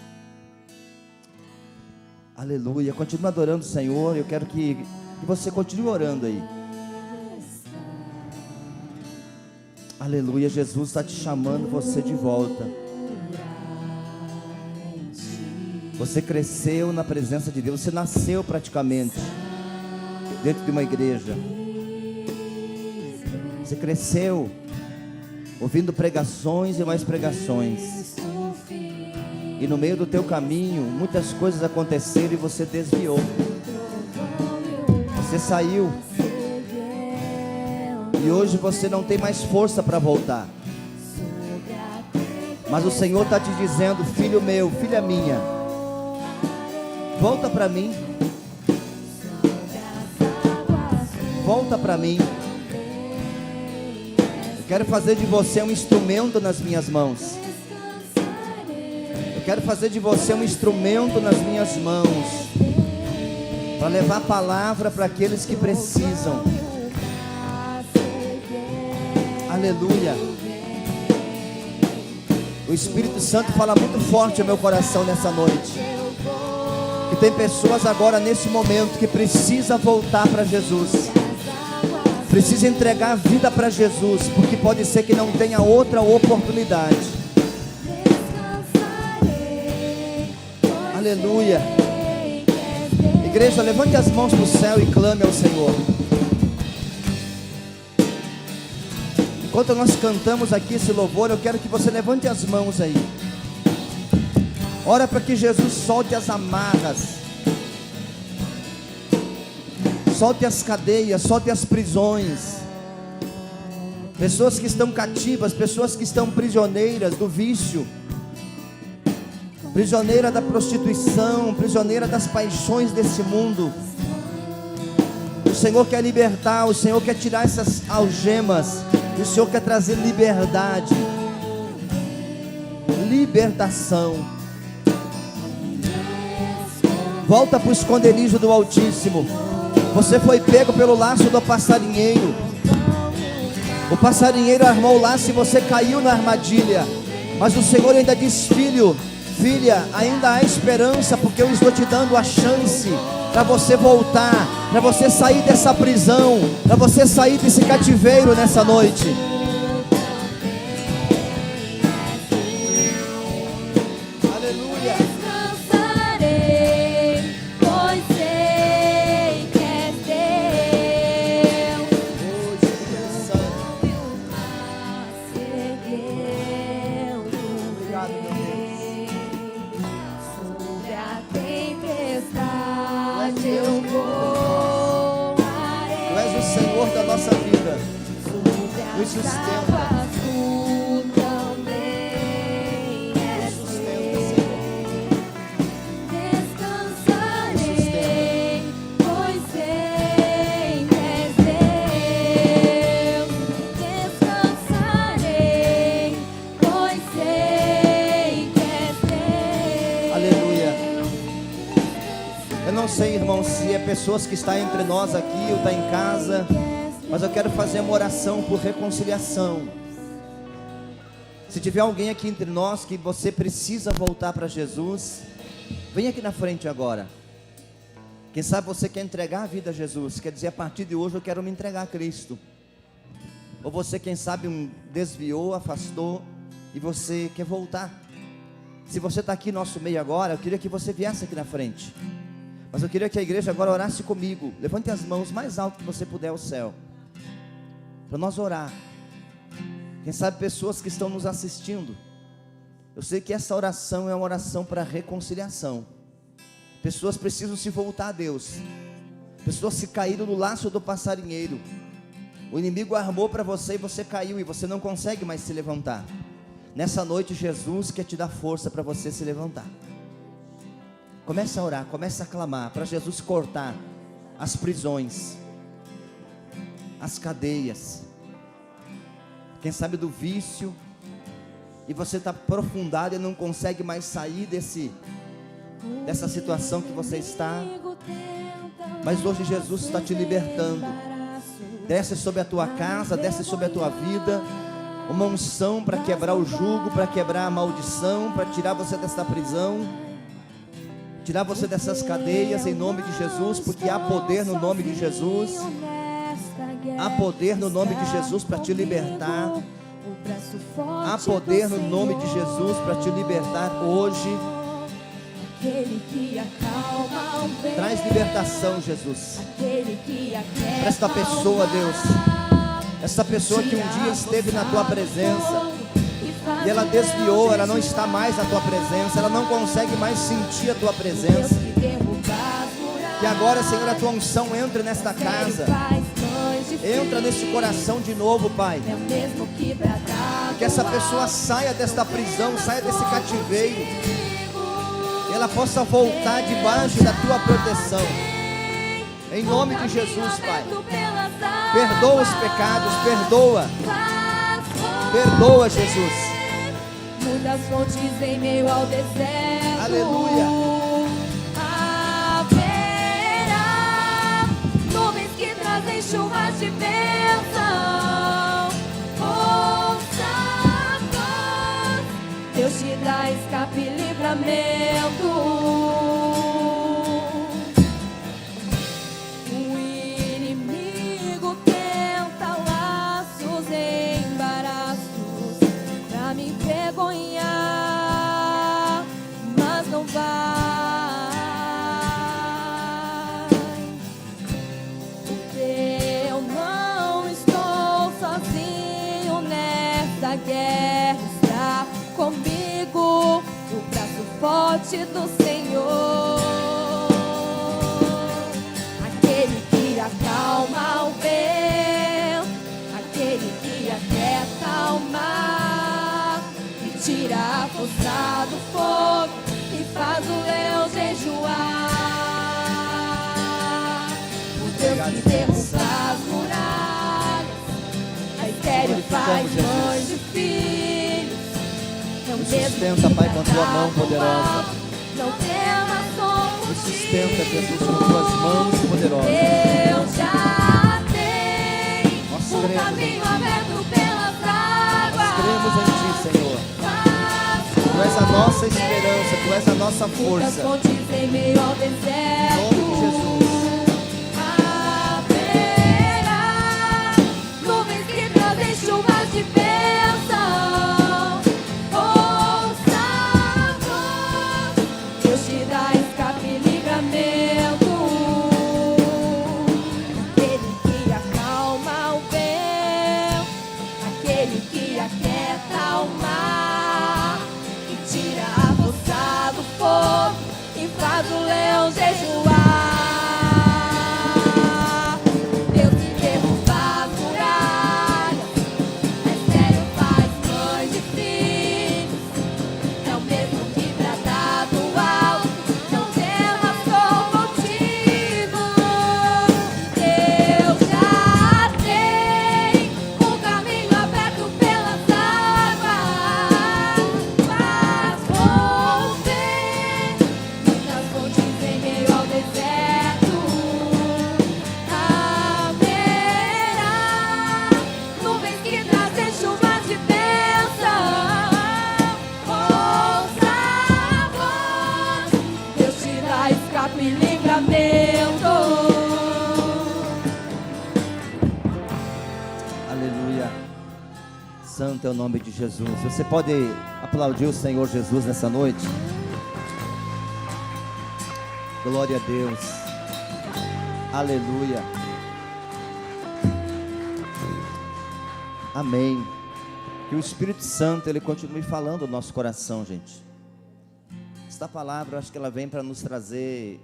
Aleluia. Continua adorando o Senhor. Eu quero que você continue orando aí. Aleluia. Jesus está te chamando você de volta. Você cresceu na presença de Deus. Você nasceu praticamente dentro de uma igreja. Você cresceu ouvindo pregações e mais pregações. E no meio do teu caminho muitas coisas aconteceram e você desviou. Você saiu. E hoje você não tem mais força para voltar. Mas o Senhor está te dizendo: filho meu, filha minha, volta para mim. Volta para mim. Eu quero fazer de você um instrumento nas minhas mãos. Eu quero fazer de você um instrumento nas minhas mãos, para levar a palavra para aqueles que precisam. Aleluia. O Espírito Santo fala muito forte ao meu coração nessa noite. Que tem pessoas agora nesse momento que precisa voltar para Jesus. Precisa entregar a vida para Jesus, porque pode ser que não tenha outra oportunidade. Aleluia. Igreja, levante as mãos para o céu e clame ao Senhor. Enquanto nós cantamos aqui esse louvor, eu quero que você levante as mãos aí. Ora para que Jesus solte as amarras, solte as cadeias, solte as prisões. Pessoas que estão cativas, pessoas que estão prisioneiras do vício, prisioneira da prostituição, prisioneira das paixões desse mundo. O Senhor quer libertar, o Senhor quer tirar essas algemas, o Senhor quer trazer liberdade, libertação. Volta para o esconderijo do Altíssimo. Você foi pego pelo laço do passarinheiro. O passarinheiro armou o laço e você caiu na armadilha. Mas o Senhor ainda diz: filho, filha, ainda há esperança, porque eu estou te dando a chance para você voltar, para você sair dessa prisão, para você sair desse cativeiro nessa noite. Aleluia. Descansarei, pois sei que és teu. Obrigado, meu Deus. Sobre a tempestade eu voarei. Tu és o Senhor da nossa vida. Nos sustenta. Tu também és descansarei, pois sei que és Deus. Descansarei, pois sei que és Deus. Aleluia. Eu não sei, irmão, se é pessoas que estão entre nós aqui ou está em casa, mas eu quero fazer uma oração por reconciliação. Se tiver alguém aqui entre nós que você precisa voltar para Jesus, vem aqui na frente agora. Quem sabe você quer entregar a vida a Jesus, quer dizer, a partir de hoje eu quero me entregar a Cristo. Ou você, quem sabe, desviou, afastou e você quer voltar. Se você está aqui no nosso meio agora, eu queria que você viesse aqui na frente. Mas eu queria que a igreja agora orasse comigo. Levante as mãos mais alto que você puder ao céu, para nós orar. Quem sabe pessoas que estão nos assistindo. Eu sei que essa oração é uma oração para reconciliação. Pessoas precisam se voltar a Deus. Pessoas se caíram no laço do passarinheiro. O inimigo armou para você e você caiu e você não consegue mais se levantar. Nessa noite Jesus quer te dar força para você se levantar. Comece a orar, comece a clamar para Jesus cortar as prisões, as cadeias. Quem sabe do vício, e você está aprofundado e não consegue mais sair dessa situação que você está. Mas hoje Jesus está te libertando. Desce sobre a tua casa, desce sobre a tua vida uma unção para quebrar o jugo, para quebrar a maldição, para tirar você dessa prisão, tirar você dessas cadeias em nome de Jesus, porque há poder no nome de Jesus. Há poder no nome de Jesus para te libertar. Há poder no nome de Jesus para te libertar hoje. Traz libertação, Jesus, para esta pessoa, Deus, essa pessoa que um dia esteve na tua presença e ela desviou, ela não está mais na tua presença, ela não consegue mais sentir a tua presença. Que agora, Senhor, a tua unção entre nesta casa, entra nesse coração de novo, Pai. Que essa pessoa saia desta prisão, saia desse cativeiro, e ela possa voltar debaixo da tua proteção. Em nome de Jesus, Pai. Perdoa os pecados, perdoa. Perdoa, Jesus. Muitas fontes em meio ao deserto. Aleluia. Haverá nuvens que trazem chuvas de bênção. Ouça a voz, Deus te dá escape e livramento. O inimigo tenta laços e embaraços pra me envergonhar, mas não vai, porque eu não estou sozinho nessa guerra, está comigo o braço forte do Senhor, aquele que acalma o vento, aquele que aquieta o mar, que tira a força do fogo e faz o leão jejuar. O Deus que derruba as muralhas, a estéreo faz mães de filhos. Não Me sustenta, Pai, com a tua mão poderosa. Não temas, somos Me sustenta, Jesus, com tuas mãos poderosas. Deus já tem Nós um cremos em caminho ti. aberto pelas águas. Nós cremos em ti, Senhor. Tu és a nossa esperança, tu és a nossa Muitas força. fontes em meio ao Em deserto. nome de Jesus. Haverá nuvens que trazem chuvas de bênção. Ouça a voz, Deus te dá escape e livramento. Aquele que acalma o vento, aquele que aquieta o mar, que tira a força do fogo e faz o leão jejuar. Deus que derruba as muralhas, a estéreo faz mães de filhos. É o mesmo que brada do alto, não temas, sou contigo. Deus já tem um caminho aberto pelas águas. Mas vou ver muitas fontes em meio ao deserto. Haverá nuvens que trazem chuvas de bênção. Ouça a voz, Deus te dá escape e livramento. Aleluia. Santo é o nome de Jesus. Você pode aplaudir o Senhor Jesus nessa noite? Glória a Deus. Aleluia. Amém. Que o Espírito Santo, ele continue falando no nosso coração, gente. Esta palavra, eu acho que ela vem para nos trazer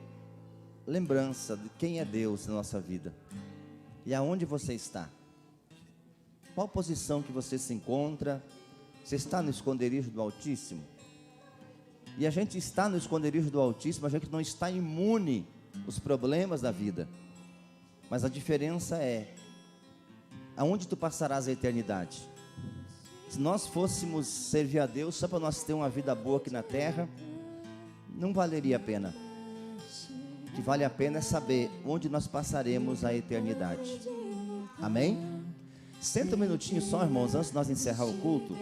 lembrança de quem é Deus na nossa vida. E aonde você está? Qual posição que você se encontra? Você está no esconderijo do Altíssimo? E a gente está no esconderijo do Altíssimo, a gente não está imune aos problemas da vida. Mas a diferença é, aonde tu passarás a eternidade? Se nós fôssemos servir a Deus só para nós ter uma vida boa aqui na terra, não valeria a pena. O que vale a pena é saber onde nós passaremos a eternidade. Amém? Senta um minutinho só, irmãos, antes de nós encerrar o culto.